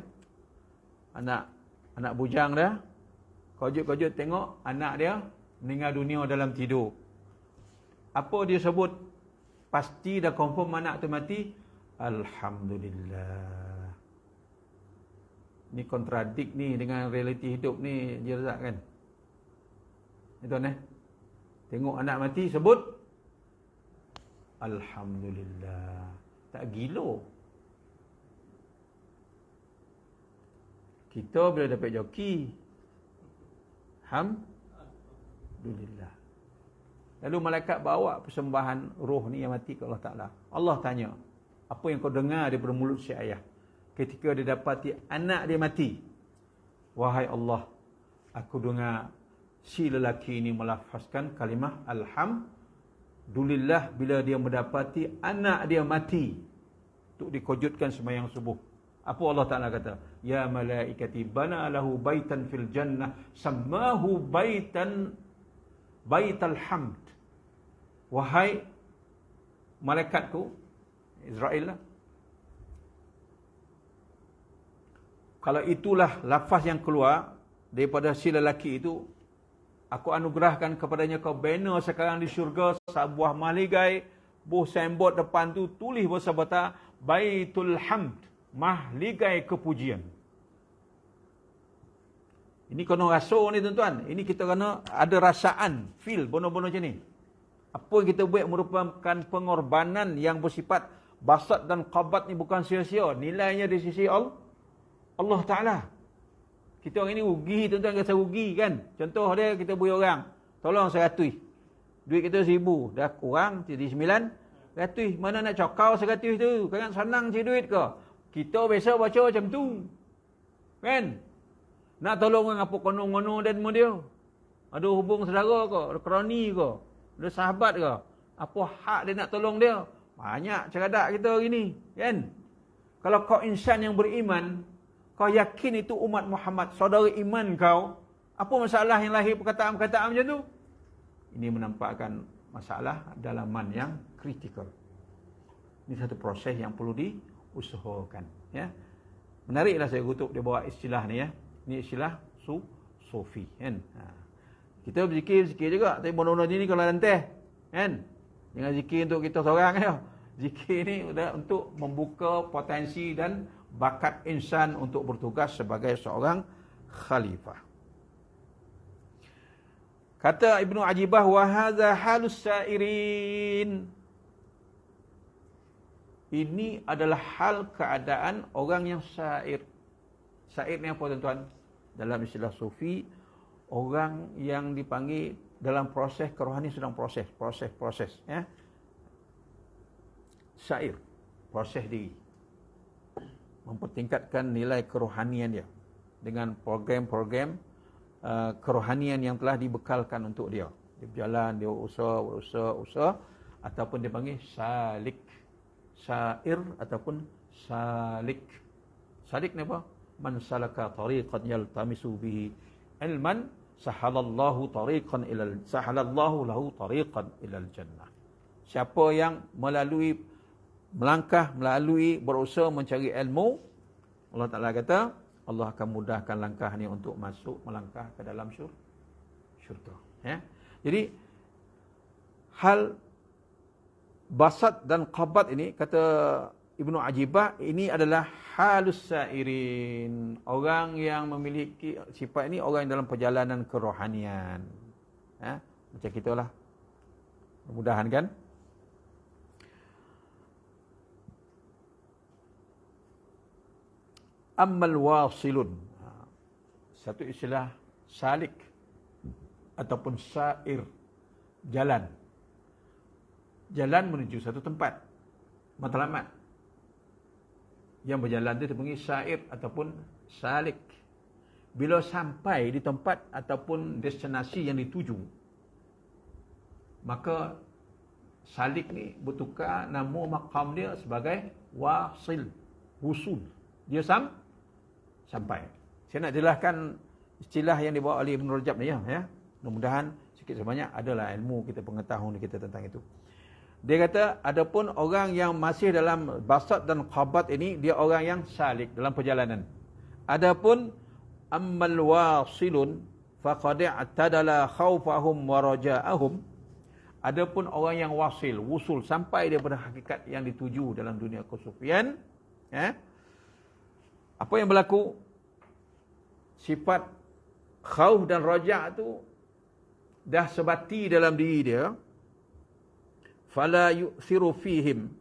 Anak bujang dia. Kejut-kejut tengok anak dia meninggal dunia dalam tidur. Apa dia sebut? Pasti dah confirm anak tu mati. Alhamdulillah. Ni kontradik ni dengan realiti hidup ni Jirzak kan. Itu tengok anak mati sebut Alhamdulillah. Tak gila. Kita bila dapat joki Alhamdulillah. Lalu malaikat bawa persembahan roh ni yang mati ke Allah Ta'ala. Allah tanya, apa yang kau dengar daripada mulut si ayah ketika dia dapati anak dia mati? Wahai Allah, aku dengar si lelaki ini melafazkan kalimah Alhamdulillah bila dia mendapati anak dia mati. Untuk dikejutkan sembahyang subuh. Apa Allah Ta'ala kata? Ya malaikati bana lahu baitan fil jannah sammahu baital hamd. Wahai malaikatku, Israel lah. Kalau itulah lafaz yang keluar daripada si lelaki itu, aku anugerahkan kepadanya kau banner sekarang di syurga, sebuah mahligai, buah signboard depan tu tulis bersabda Baitul Hamd, mahligai kepujian. Ini kena rasa ni tuan-tuan. Ini kita kena ada rasaan, feel bono-bono macam ni. Apa yang kita buat merupakan pengorbanan yang bersifat basat dan qabat ni bukan sia-sia. Nilainya di sisi Allah Ta'ala. Kita orang ni rugi tuan-tuan, rasa rugi kan. Contoh dia, kita beri orang, tolong 100. Duit kita 1000. Dah kurang jadi 900. Mana nak cakau 100 tu? Kan senang cari duit ke? Kita biasa baca macam tu. Kan? Nak tolong orang apa kono-kono dan dia. Ada hubung saudara ke? Ada kroni ke? Ada sahabat ke? Apa hak dia nak tolong dia? Banyak ceradak kita hari ni. Kan? Kalau kau insan yang beriman, kau yakin itu umat Muhammad, saudara iman kau, apa masalah yang lahir perkataan-perkataan macam tu? Ini menampakkan masalah dalaman yang kritikal. Ini satu proses yang perlu diusahakan. Ya. Menariklah saya kutuk dia bawa istilah ni ya. Ini istilah sufi. Kan? Kita berzikir-zikir juga. Tapi benda-benda ni kalau lanteh. Kan? Jangan zikir untuk kita seorang ya. Zikir ni untuk membuka potensi dan bakat insan untuk bertugas sebagai seorang khalifah. Kata Ibnu Ajibah, wa hadza halus sairin. Ini adalah hal keadaan orang yang sair. Sair ni apa tuan-tuan? Dalam istilah sufi, orang yang dipanggil dalam proses kerohanian sedang proses ya. Sair, proses diri. Mempertingkatkan nilai kerohanian dia dengan program-program kerohanian yang telah dibekalkan untuk dia. Dia berjalan, dia usaha ataupun dia panggil salik. Sair ataupun salik. Salik ni apa? Man salaka tariqan yaltamisu bihi ilman sahalallahu lahu tariqan ilal jannah. Siapa yang melangkah melalui berusaha mencari ilmu, Allah Ta'ala kata Allah akan mudahkan langkah ni untuk melangkah ke dalam syurga. Ya. Jadi hal Basat dan qabat ini, kata Ibnu Ajibah, ini adalah halus sairin. Orang yang memiliki sifat ini, orang yang dalam perjalanan kerohanian. Macam kita lah. Mudah-mudahan kan? Ammal wasilun. Satu istilah salik ataupun sair, jalan. Jalan menuju satu tempat, matlamat. Yang berjalan itu dipanggil sair ataupun salik. Bila sampai di tempat ataupun destinasi yang dituju, maka salik ni bertukar nama maqam dia sebagai wasil, wusul. Dia sampai. Saya nak jelaskan istilah yang dibawa oleh Ibn Rajab ni ya. Mudah-mudahan sikit sebanyak adalah ilmu kita, pengetahuan kita tentang itu. Dia kata, adapun orang yang masih dalam basat dan qabat ini, dia orang yang salik dalam perjalanan. Adapun ammal wasilun faqad i'tadala khaufahum wa raja'ahum. Adapun orang yang wasil, wusul, sampai daripada hakikat yang dituju dalam dunia kesufian, apa yang berlaku? Sifat khauf dan raja' tu dah sebati dalam diri dia. Fala yu'thiru fihim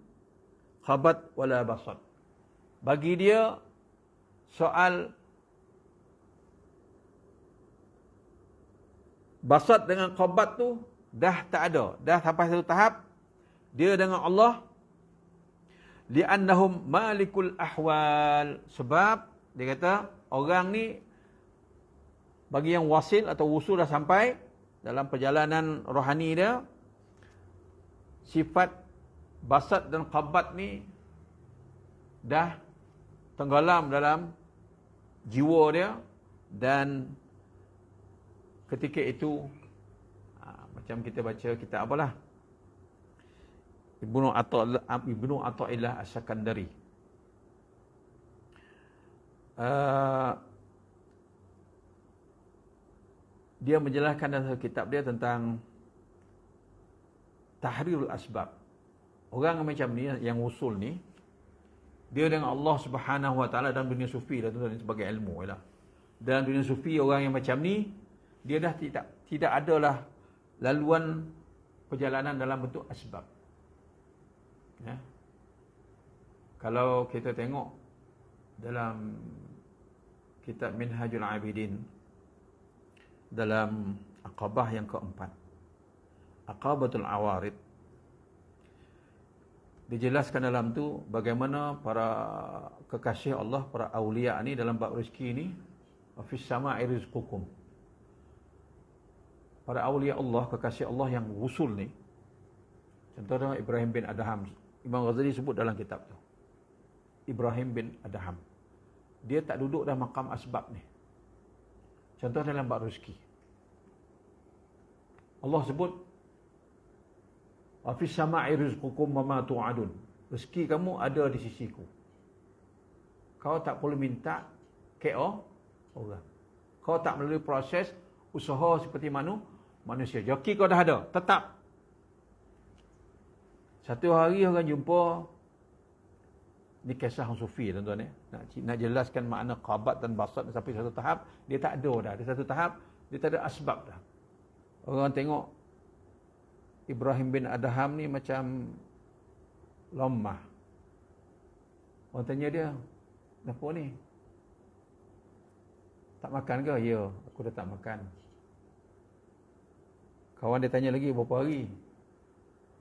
khabat wala basat. Bagi dia soal basat dengan khabat tu dah tak ada. Dah sampai satu tahap dia dengan Allah, li'annahum malikul ahwal. Sebab dia kata orang ni, bagi yang wasil atau wusul dah sampai dalam perjalanan rohani dia, sifat basat dan qabat ni dah tenggelam dalam jiwa dia, dan ketika itu macam kita baca kitab apalah, Ibnu Athaillah As-Sakandari, dia menjelaskan dalam kitab dia tentang tahrirul asbab. Orang macam ni, yang usul ni, dia dengan Allah Subhanahu Wa Taala dalam dunia sufi dah, tuan-tuan, sebagai ilmu lah. Dalam dunia sufi, orang yang macam ni, dia dah tidak adalah laluan perjalanan dalam bentuk asbab. Ya. Kalau kita tengok dalam kitab Minhajul Abidin, dalam Aqabah yang keempat, Aqabatul Awarid, dijelaskan dalam tu bagaimana para kekasih Allah, para awliya ni dalam bab rezeki ni, fis sama'i rizqukum. Para awliya Allah, kekasih Allah yang wusul ni, contohnya Ibrahim bin Adham, Imam Ghazali sebut dalam kitab tu, Ibrahim bin Adham, dia tak duduk dalam maqam asbab ni. Contoh dalam bab rezeki, Allah sebut Afis sama'i rizqukum wa ma tu'adun. Rezeki kamu ada di sisiku. Kau tak perlu minta KO orang. Kau tak melalui proses usaha seperti manusia. Joki kau dah ada, tetap. Satu hari orang jumpa, ni kisah orang sufi, tuan-tuan. Nak jelaskan makna qabat dan basat sampai satu tahap, dia tak ada dah. Di satu tahap, dia tak ada asbab dah. Orang tengok Ibrahim bin Adham ni macam lemah. Orang tanya dia, kenapa ni? Tak makan ke? Ya, aku dah tak makan. Kawan dia tanya lagi, berapa hari?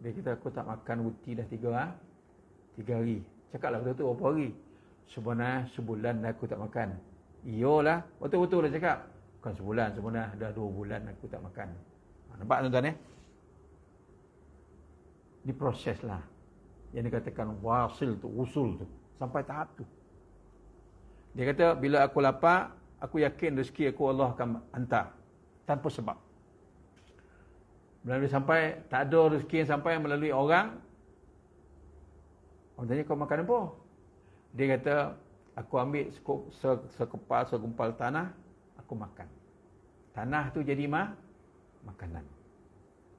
Dia kata, aku tak makan roti dah 3 hari. Cakaplah betul-betul berapa hari? Sebenarnya sebulan dah aku tak makan. Iyalah, betul-betul dah cakap. Bukan sebulan, sebenarnya dah 2 bulan aku tak makan. Nampak tuan-tuan Ni proses lah yang dikatakan wasil tu, usul tu, sampai tahap tu. Dia kata, bila aku lapar, aku yakin rezeki aku Allah akan hantar tanpa sebab. Melalui sampai, tak ada rezeki yang sampai melalui orang. Orang tanya, kau makan apa? Dia kata, aku ambil segumpal tanah, aku makan. Tanah tu jadi makanan.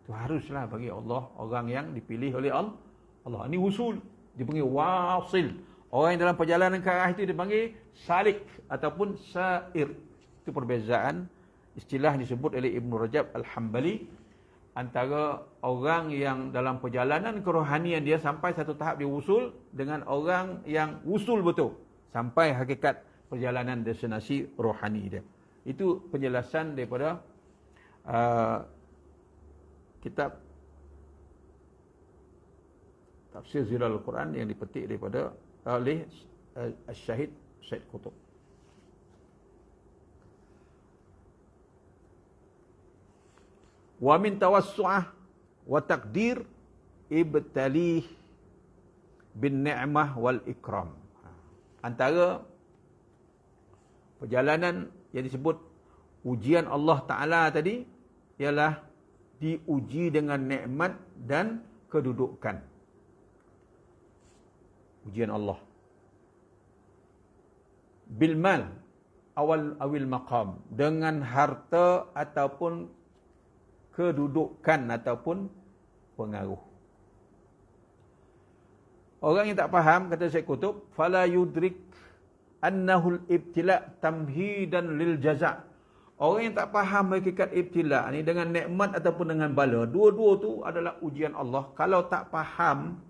Itu haruslah bagi Allah, orang yang dipilih oleh Allah. Ini wusul, dipanggil wasil. Orang yang dalam perjalanan ke arah itu dipanggil salik ataupun sair. Itu perbezaan istilah disebut oleh Ibn Rajab Al-Hambali antara orang yang dalam perjalanan kerohanian dia sampai satu tahap dia wusul dengan orang yang wusul betul sampai hakikat perjalanan destinasi rohani dia. Itu penjelasan daripada kitab Tafsir Zilalul Quran yang dipetik daripada oleh Syahid Syed Qutb. Wa min tawassu'ah wa taqdir ibtalih bin ni'mah wal ikram. Antara perjalanan yang disebut ujian Allah Ta'ala tadi ialah diuji dengan nikmat dan kedudukan. Ujian Allah bil mal awil maqam, dengan harta ataupun kedudukan ataupun pengaruh. Orang yang tak faham, kata Syekh Qutb, fala yudrik annahu al-ibtila tamhidan lil jaza'. Orang yang tak faham hakikat ibtila ni dengan nikmat ataupun dengan bala, dua-dua tu adalah ujian Allah. Kalau tak faham,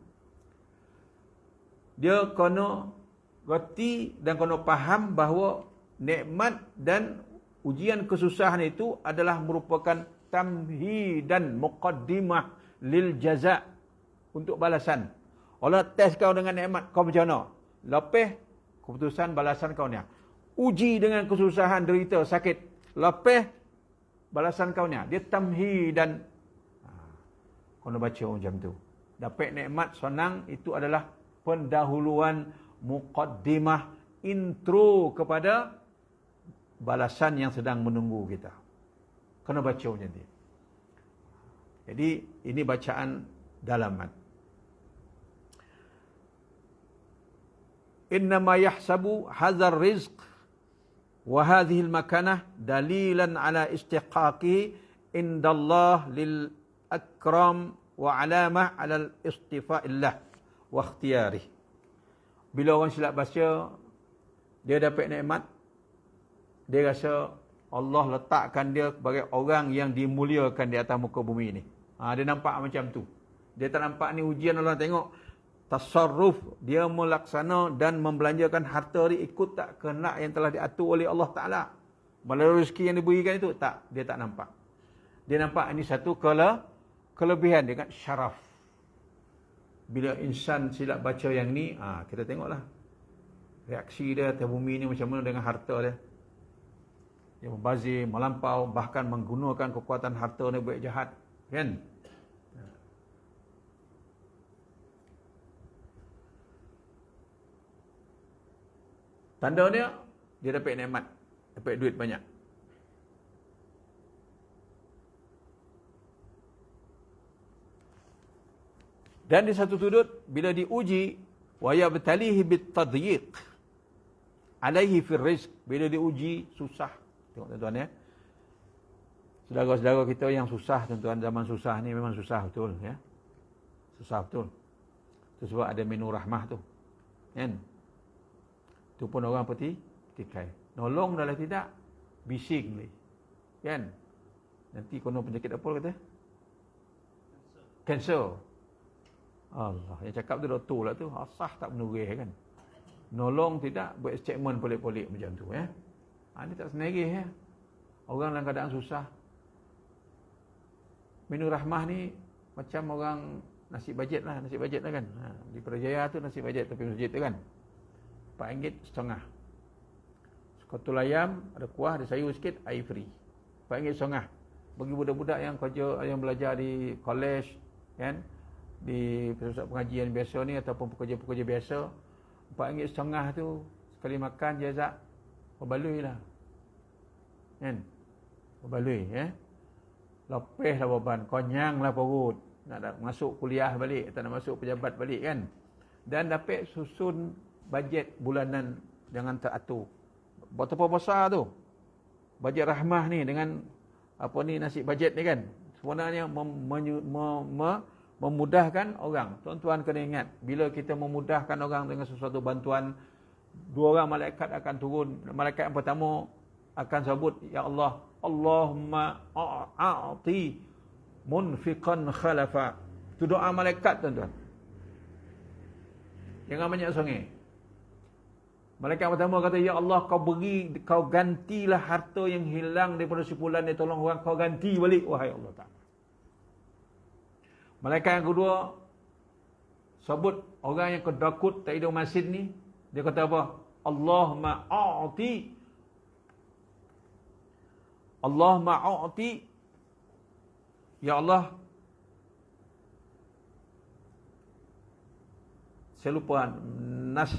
dia kena reti dan kena faham bahawa nikmat dan ujian kesusahan itu adalah merupakan tamhidan muqaddimah lil jaza' untuk balasan. Allah test kau dengan nikmat, kau macam mana? Lepas keputusan balasan kau ni. Uji dengan kesusahan, derita, sakit. Lepas balasan kau ni. Dia tamhidan. Kau nak baca macam tu. Dapat nikmat senang, itu adalah pendahuluan muqaddimah, intro kepada balasan yang sedang menunggu kita. Kena baca macam tu. Jadi ini bacaan dalaman. Innama yahsabu hadzal rizq wa hadhihi al-makanah dalilan ala istiqaqihi indallah lil akram wa alamah ala al-istifa'illah wa ikhtiyarih. Bila orang silap baca, dia dapat nikmat, dia rasa Allah letakkan dia sebagai orang yang dimuliakan di atas muka bumi ni. Dia nampak macam tu. Dia tak nampak ni ujian Allah, tengok tasarruf, dia melaksana dan membelanjakan harta dia ikut tak kehendak yang telah diatur oleh Allah Ta'ala. Melalui rezeki yang diberikan itu, tak, dia tak nampak. Dia nampak ini satu kelebihan, dia kan syaraf. Bila insan silap baca yang ni, kita tengoklah reaksi dia atas bumi ni macam mana dengan harta dia. Dia membazir, melampau, bahkan menggunakan kekuatan harta ni buat jahat, kan? Tanda dia dapat nikmat, dapat duit banyak. Dan di satu sudut, bila diuji, wa yabtalihi bitadyiq alaihi fil rizq, bila diuji susah. Tengok tuan-tuan ya. Saudara-saudara kita yang susah, tuan-tuan, zaman susah ni memang susah betul ya. Susah betul. Itu sebab ada menu rahmah tu. Kan? Itu pun orang petikai. Nolong dah lah tidak, bising ni. Kan? Nanti kono penyakit apa kata? Kanser. Allah, yang cakap tu doktor lah tu, asah tak menurih kan. Nolong tidak, buat statement pelik-pelik macam tu ya. Ini tak senarih ya. Orang dalam keadaan susah. Menu rahmah ni macam orang nasi bajet lah kan. Di Perjaya tu nasi bajet tapi masjid tu kan. RM4.50. Sekotul ayam, ada kuah, ada sayur sikit, air free. RM4.50. Bagi budak-budak yang kerja, yang belajar di college kan, di pusat pengajian biasa ni ataupun pekerja-pekerja biasa, RM4.50 tu sekali makan jazak berbaloi lah. Kan? Berbaloi ya. Lepeh lah beban, konyang lah perut. Nak masuk kuliah balik, tak nak masuk pejabat balik kan. Dan dapat susun bajet bulanan jangan teratur. Berapa besar tu? Bajet rahmah ni dengan apa ni nasi bajet ni kan. Sebenarnya memudahkan orang. Tuan-tuan kena ingat, bila kita memudahkan orang dengan sesuatu bantuan, 2 orang malaikat akan turun. Malaikat yang pertama akan sebut, Ya Allah, Allahumma a'ati munfiqan khalafa. Itu doa malaikat, tuan-tuan. Jangan banyak songeh. Malaikat pertama kata, Ya Allah, kau gantilah harta yang hilang daripada sepulan dia tolong orang, kau ganti balik, wahai Allah Ta'ala. Malaikat yang kedua sebut orang yang kedakut tak hidup masjid ni, dia kata apa? Allahumma a'ti, Ya Allah, saya lupa nas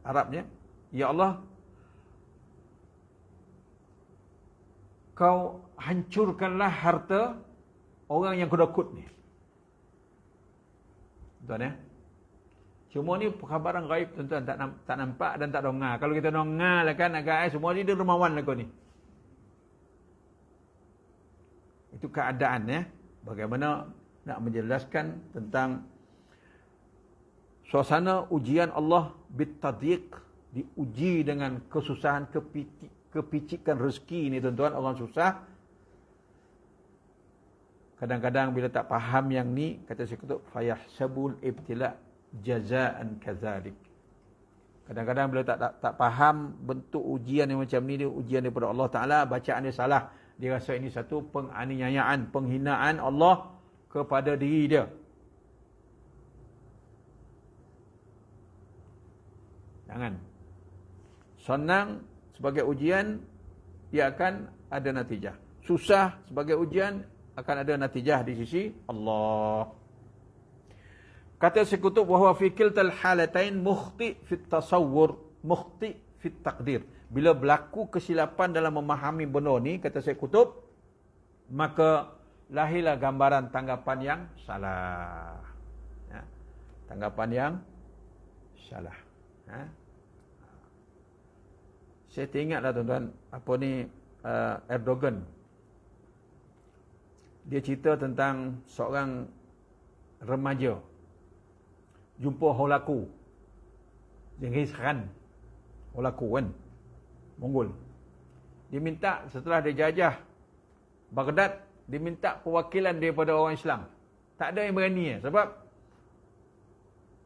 Arabnya, Ya Allah, kau hancurkanlah harta orang yang kedakut ni. Tuan ya. Semua ni perkhabaran gaib, tuan-tuan, tak nampak dan tak dengar. Kalau kita dengar lah kan agak semua ni dia dermawan lah kau ni. Itu keadaan ya. Bagaimana nak menjelaskan tentang suasana ujian Allah bitadiq, diuji dengan kesusahan, kepicikan rezeki ni, tuan-tuan. Orang susah kadang-kadang bila tak faham yang ni, kata Syekh Qutb, fayahsabul ibtila jazaan kadzalik. Kadang-kadang bila tak faham bentuk ujian yang macam ni, dia ujian daripada Allah Taala, bacaan dia salah, dia rasa ini satu penganiayaan, penghinaan Allah kepada diri dia. Jangan. Senang sebagai ujian, ia akan ada natijah. Susah sebagai ujian, akan ada natijah di sisi Allah. Kata Syekh Qutb, wa huwa fi kiltal halatain mukhti fit tasawwur, mukhti fit taqdir. Bila berlaku kesilapan dalam memahami benda ni, kata Syekh Qutb, maka lahirlah gambaran tanggapan yang salah. Ya. Tanggapan yang salah. Ya. Saya teringatlah, tuan-tuan, apa ni, Erdogan. Dia cerita tentang seorang remaja jumpa Holaku, Genghis Khan, Holaku kan, Mongol. Dia minta, setelah dia jajah Baghdad, dia minta perwakilan daripada orang Islam. Tak ada yang berani sebab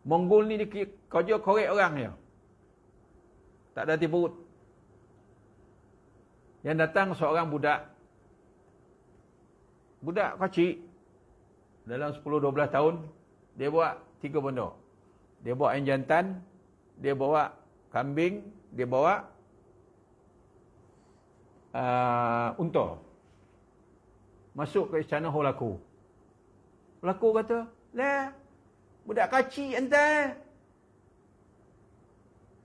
Mongol ni dia kerja korek orang je, tak ada hati perut. Yang datang seorang budak kecil, dalam 10-12 tahun, dia buat 3 benda. Dia bawa ayam jantan, dia bawa kambing, dia bawa unta. Masuk ke istana Holaku. Holaku kata, lah, budak kecil entah.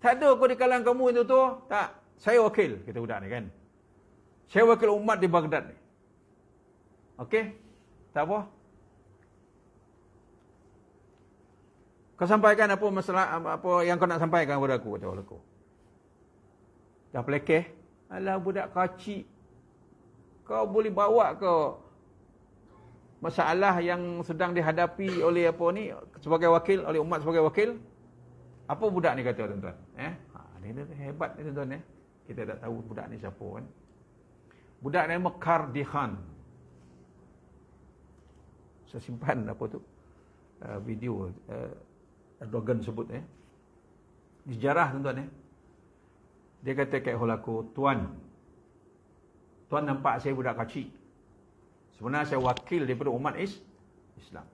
Tak ada kau di kalangan kamu itu tu. Tak, saya wakil, kata budak ni kan. Saya wakil umat di Baghdad ni. Okey? Tak apa. Kau sampaikan apa masalah, apa yang kau nak sampaikan kepada aku, kata aku. Dah pelekeh. Alah, budak kecil. Kau boleh bawa ke masalah yang sedang dihadapi oleh apa ni, sebagai wakil, oleh umat sebagai wakil. Apa budak ni kata, tuan-tuan? Ni hebat ni, tuan-tuan. Kita tak tahu budak ni siapa kan. Budak nama Kardi Khan. Saya simpan apa tu, video Erdogan sebut di sejarah, tuan-tuan. Dia kata kat Holaku, Tuan nampak saya budak kecil. Sebenarnya saya wakil daripada umat Islam.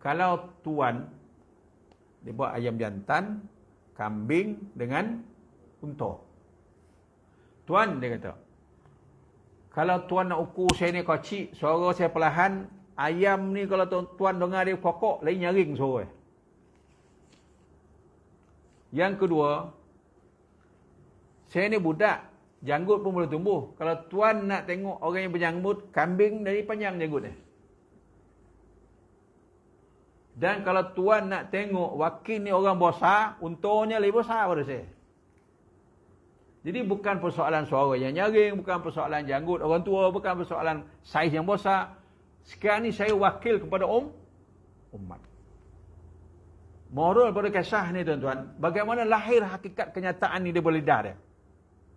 Kalau Tuan, dia buat ayam jantan, kambing dengan unta. Tuan, dia kata, kalau Tuan nak ukur saya ni kecil, suara saya perlahan, ayam ni kalau Tuan dengar dia kokok, lain nyaring suara. Yang kedua, saya ni budak, janggut pun boleh tumbuh. Kalau Tuan nak tengok orang yang berjanggut, kambing dari panjang janggut dia. Dan kalau Tuan nak tengok wakil ni orang besar, untanya lebih besar pada saya. Jadi bukan persoalan suara yang nyaring, bukan persoalan janggut orang tua, bukan persoalan saiz yang besar. Sekarang ni saya wakil kepada umat. Moral pada kisah ni tuan-tuan, bagaimana lahir hakikat kenyataan ni daripada lidah dia.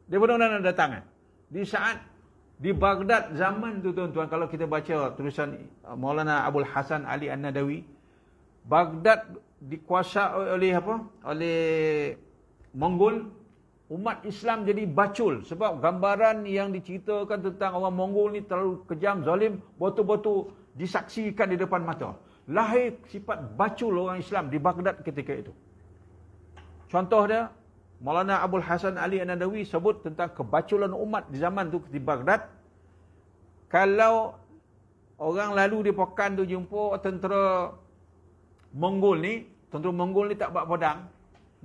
Dia benar-benar datang. Di saat di Baghdad zaman tu tuan-tuan, kalau kita baca tulisan Maulana Abul Hasan Ali An-Nadawi, Baghdad dikuasai oleh apa? Oleh Mongol. Umat Islam jadi bacul sebab gambaran yang diceritakan tentang orang Mongol ni terlalu kejam, zalim, betul-betul disaksikan di depan mata. Lahir sifat bacul orang Islam di Baghdad ketika itu. Contoh dia, Maulana Abul Hasan Ali An-Nadawi sebut tentang kebaculan umat di zaman tu di Baghdad. Kalau orang lalu di pokan tu jumpa tentera Mongol ni tak bawa pedang.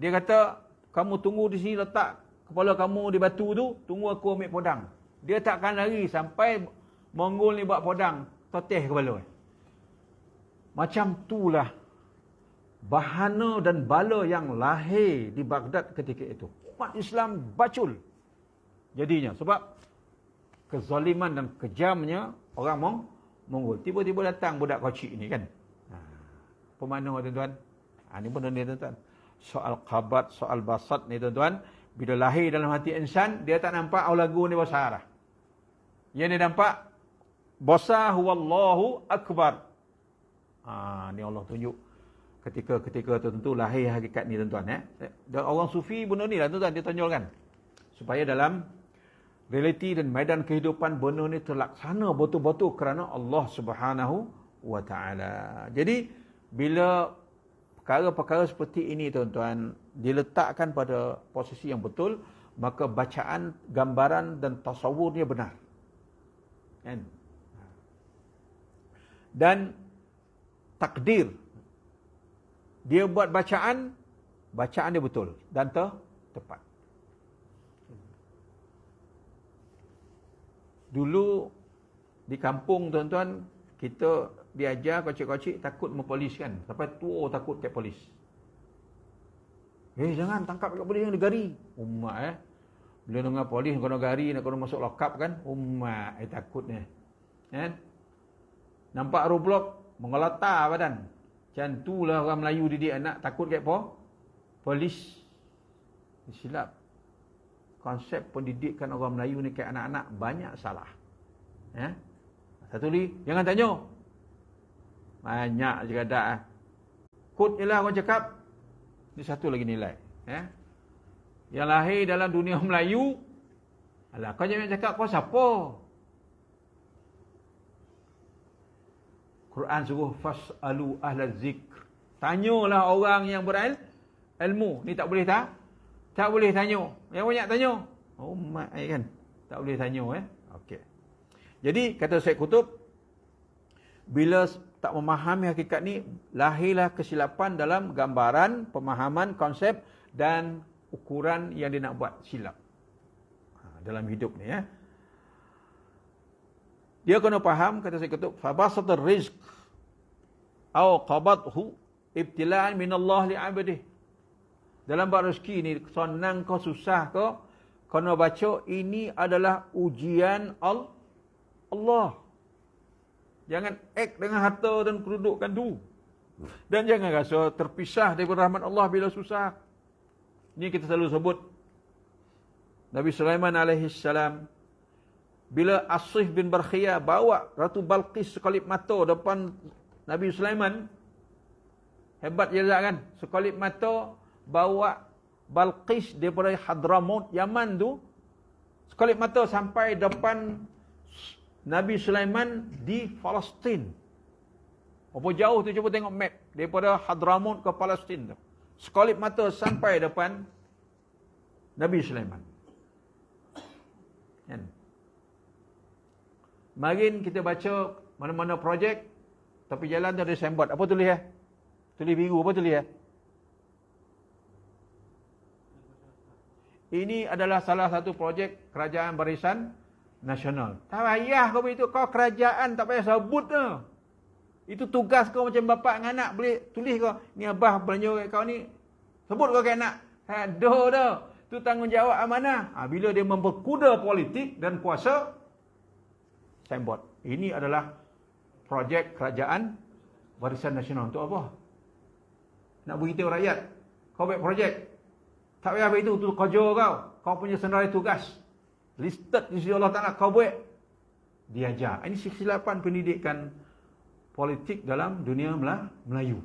Dia kata, kamu tunggu di sini, letak kepala kamu di batu tu, tunggu aku ambil pedang. Dia takkan lari sampai Mongol ni bawa pedang, toteh kepala. Macam itulah bahana dan bala yang lahir di Baghdad ketika itu. Umat Islam bacul jadinya sebab kezaliman dan kejamnya orang Mongol. Tiba-tiba datang budak kocik ni kan. Pemana tuan-tuan? Ini benda ni tuan-tuan. Soal qabat, soal basat ni tuan-tuan, bila lahir dalam hati insan, dia tak nampak lagu ni besar dah. Yang dia nampak basah wallahu akbar. Ni Allah tunjuk ketika tertentu lahir hakikat ni tuan-tuan. Dan orang sufi benda ni lah tuan-tuan, dia tonjolkan. Supaya dalam realiti dan medan kehidupan benda ni terlaksana betul-betul kerana Allah Subhanahu wa taala. Jadi bila perkara-perkara seperti ini tuan-tuan diletakkan pada posisi yang betul, maka bacaan, gambaran dan tasawurnya benar. Kan? Dan takdir, dia buat bacaan dia betul dan tepat. Dulu di kampung tuan-tuan, kita diajar kocik-kocik takut mempolis kan. Sampai tua takut kat polis. Jangan tangkap kat polis yang negari. Umat bila dengar polis kena gari, nak kena masuk lokap kan. Umat takutnya. Kan? Nampak roadblock, mengelata badan. Macam itulah orang Melayu didik anak takut kat polis. Silap. Konsep pendidikan orang Melayu ni kat anak-anak banyak salah. Satu lagi, jangan tanya. Banyak je kata. Kod je lah orang cakap. Ini satu lagi nilai. Yang lahir dalam dunia Melayu. Alah, kau jangan cakap kau siapa. Quran suruh fas'alu ahla zikr. Tanyalah orang yang berilmu. Ni tak boleh tak? Tak boleh tanya. Yang banyak tanya. Mak kan. Tak boleh tanya. Okey. Jadi kata Syekh Qutb, bila tak memahami hakikat ni, lahirlah kesilapan dalam gambaran, pemahaman, konsep dan ukuran yang dia nak buat silap dalam hidup ni. Dia kena faham, kata Syekh Qutb, fabasatur rizq au qabathu ibtila'an minallah li'abdih. Dalam bab rezeki ni, senang kau susah kau, kena baca ini adalah ujian Allah. Jangan act dengan harta dan kedudukan tu. Dan jangan rasa terpisah daripada rahmat Allah bila susah. Ini kita selalu sebut. Nabi Sulaiman alaihissalam, bila Asif bin Barkhiyah bawa Ratu Balqis sekelip mata depan Nabi Sulaiman, hebat je kan? Sekelip mata bawa Balqis daripada Hadramaut, Yaman tu, sekelip mata sampai depan Nabi Sulaiman di Palestin. Apa jauh tu, cuba tengok map. Daripada Hadramaut ke Palestin tu. Sekelip mata sampai depan Nabi Sulaiman. Kan? Marin kita baca mana-mana projek, tapi jalan tu ada signboard. Apa tulis Tulis biru, apa tulis Ini adalah salah satu projek kerajaan barisan nasional. Tak payah kau begitu. Kau kerajaan tak payah sebut tu. Itu tugas kau macam bapa dengan anak. Boleh tulis kau. Ni abah belanja kat kau ni. Sebut kau kat anak. Aduh dah. Itu tanggungjawab amanah. Bila dia memperkuda politik dan kuasa, signboard. Ini adalah projek kerajaan Barisan Nasional. Untuk apa? Nak beritahu rakyat, kau buat projek. Tak payah itu kerja kau. Kau punya senarai tugas. Listed di sisi Allah Ta'ala, kau buat. Diajar. Ini kesilapan pendidikan politik dalam dunia Melayu.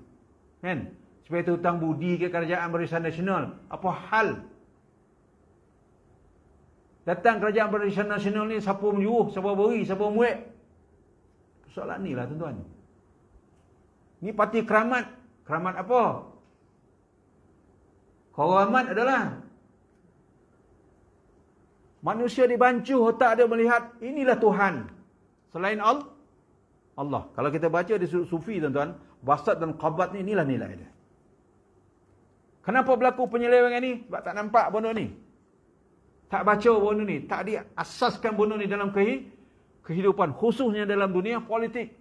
Kan? Supaya itu hutang budi ke kerajaan Barisan Nasional. Apa hal? Datang kerajaan Barisan Nasional ni, siapa menyuruh, siapa beri, siapa muat. Persoalan ni lah tuan-tuan. Ni parti keramat. Keramat apa? Keramat adalah manusia dibancuh, tak ada melihat inilah Tuhan. Selain Allah. Kalau kita baca di Sufi tuan-tuan, Basat dan Qabat ni, inilah nilai dia. Kenapa berlaku penyelewengan ni? Sebab tak nampak benda ni. Tak baca benda ni. Tak diasaskan benda ni dalam kehidupan. Khususnya dalam dunia politik.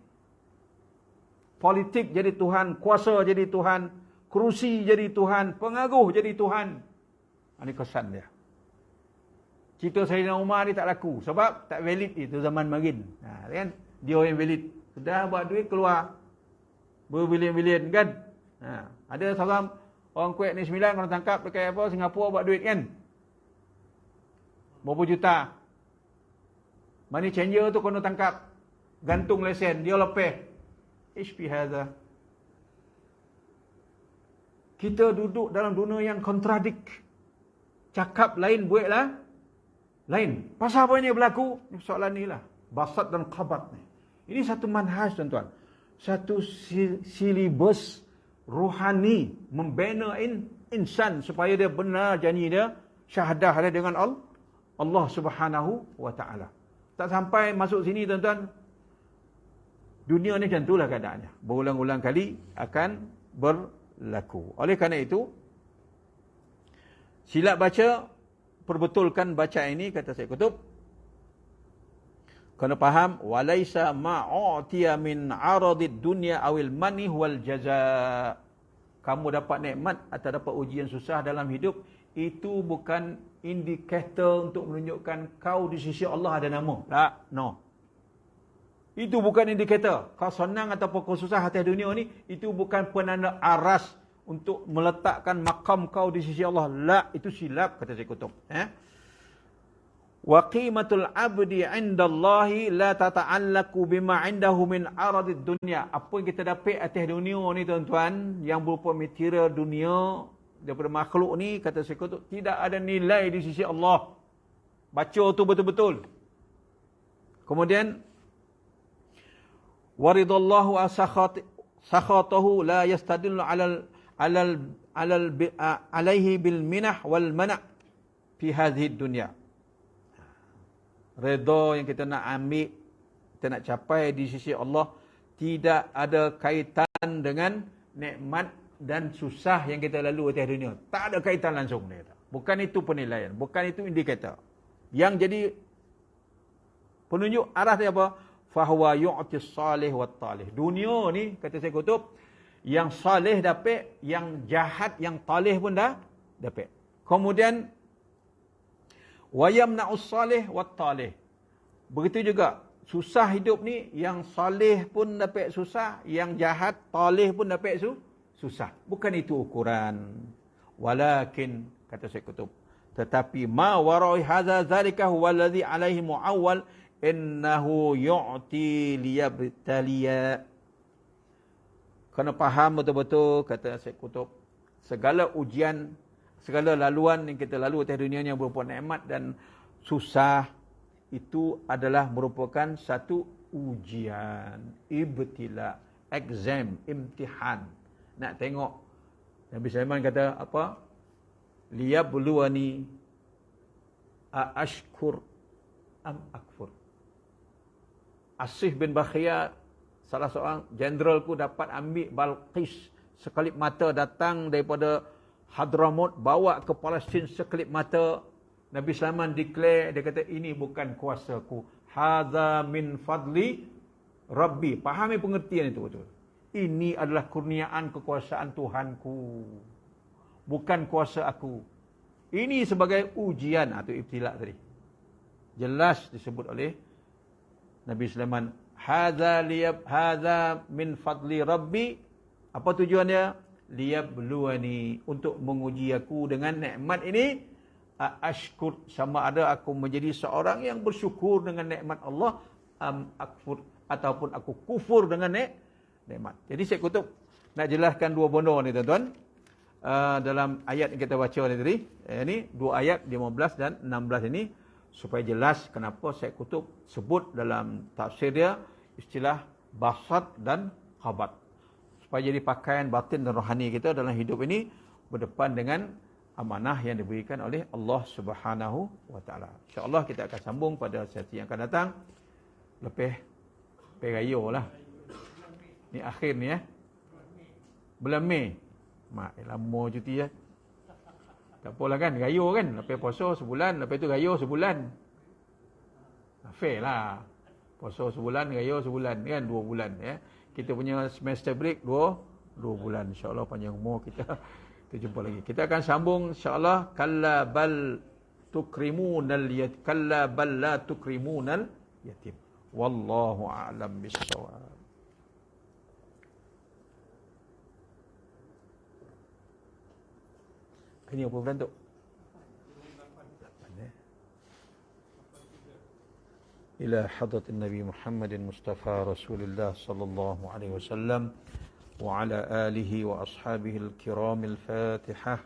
Politik jadi Tuhan. Kuasa jadi Tuhan. Kerusi jadi Tuhan. Pengaruh jadi Tuhan. Ini kesan dia. Cerita Sayyidina Umar ni tak laku. Sebab tak valid itu zaman marin. Kan? Dia yang valid. Sudah buat duit keluar. Berbilion-bilion kan. Ada seorang orang Kuwait ni 9 kena tangkap dekat apa Singapura buat duit kan. Berapa juta. Money changer tu kena tangkap. Gantung lesen. Dia lepeh. HP hadha. Kita duduk dalam dunia yang kontradik. Cakap lain, buatlah lain. Pasal apa ini berlaku? Ini soalan ni lah. Basat dan Qabat ni. Ini satu manhaj tuan-tuan. Satu silibus rohani membina insan supaya dia benar janji dia syahadah dia dengan Allah Subhanahu wa taala. Tak sampai masuk sini tuan-tuan, dunia ni macam itulah keadaannya. Berulang-ulang kali akan berlaku. Oleh kerana itu, silap baca, perbetulkan baca ini, kata Syekh Qutb. Kena faham, walaisa ma'utiya min 'aradid dunya awil manih wal jaza. Kamu dapat nikmat atau dapat ujian susah dalam hidup, itu bukan indikator untuk menunjukkan kau di sisi Allah ada nama. Tak, no. Itu bukan indikator. Kau senang ataupun kau susah atas dunia ni, itu bukan penanda aras untuk meletakkan makam kau di sisi Allah. La, itu silap, kata Syekh Qutb. Wa qimatul abdi 'indallahi la tata'allaqu bima 'indahu min 'aradid dunya. Apa yang kita dapat atas dunia ni tuan-tuan, yang berupa material dunia daripada makhluk ni, kata Syekh Qutb, tidak ada nilai di sisi Allah. Baca tu betul-betul. Kemudian waridallahu sakhatahu la yastadillu alaihi bil minah wal mana' fi hadhihi dunya. Redha yang kita nak ambil, kita nak capai di sisi Allah, tidak ada kaitan dengan nikmat dan susah yang kita lalu atas dunia. Tak ada kaitan langsung. Bukan itu penilaian. Bukan itu indikator. Yang jadi penunjuk arah dia apa? Fahuwa yu'tis salih wa talih. Dunia ni, kata Syekh Qutb, yang salih dapat, yang jahat, yang talih pun dah dapat. Kemudian wa yamna'us salih wat talih. Begitu juga susah hidup ni, yang salih pun dapat susah, yang jahat talih pun dapat susah. Bukan itu ukuran. Walakin, kata Syekh Qutb, tetapi ma wara'i hadza zalika huwa alladhi alaihi muawwal innahu yu'ti liyabtaliya. Kena faham betul-betul, kata Syekh Qutb, segala ujian, segala laluan yang kita lalu atas dunia yang berupa nikmat dan susah, itu adalah merupakan satu ujian, ibtila, exam, imtihan. Nak tengok. Nabi Sulaiman kata apa? Liyabluwani aashkur am akfur. Asif bin Bakhiyar, salah seorang jenderalku, dapat ambil Balqis sekelip mata, datang daripada Hadramut, bawa ke Palestin sekelip mata. Nabi Sulaiman declare, dia kata, ini bukan kuasaku. Hadza min fadli Rabbi. Fahami pengertian itu betul. Ini adalah kurniaan kekuasaan Tuhanku. Bukan kuasa aku. Ini sebagai ujian atau ibtila tadi. Jelas disebut oleh Nabi Sulaiman hadza min fadli rabbi. Apa tujuan dia? Liyabluwani, untuk menguji aku dengan nikmat ini. Ashkur, sama ada aku menjadi seorang yang bersyukur dengan nikmat Allah, akfur, ataupun aku kufur dengan nikmat. Jadi Syekh Qutb nak jelaskan dua benda ni tuan-tuan. Dalam ayat yang kita baca tadi, ini dua ayat 15 dan 16 ini, supaya jelas kenapa Syekh Qutb sebut dalam tafsir dia istilah basat dan khabat, supaya jadi pakaian batin dan rohani kita dalam hidup ini berdepan dengan amanah yang diberikan oleh Allah Subhanahu wa taala. Insya-Allah kita akan sambung pada sesi yang akan datang lepas raya lah. Ni akhir ni bulan Mei. Mak lama cuti ya. Tak apalah kan, raya kan, lepas puasa sebulan, lepas tu raya sebulan. Fair lah. Puasa sebulan, raya sebulan kan, 2 bulan ya. Kita punya semester break 2 bulan. Insya-Allah panjang umur kita. Kita jumpa lagi. Kita akan sambung insya-Allah. Kalla bal tukrimunal yatim. Kalla bal la tukrimunal yatim. Wallahu a'lam bissawab. Ini apa bulan tu? Ila hadratin Nabi Muhammadin Mustafa Rasulullah sallallahu alaihi wasallam wa ala alihi wa ashabihi al-kiram al-Fatihah.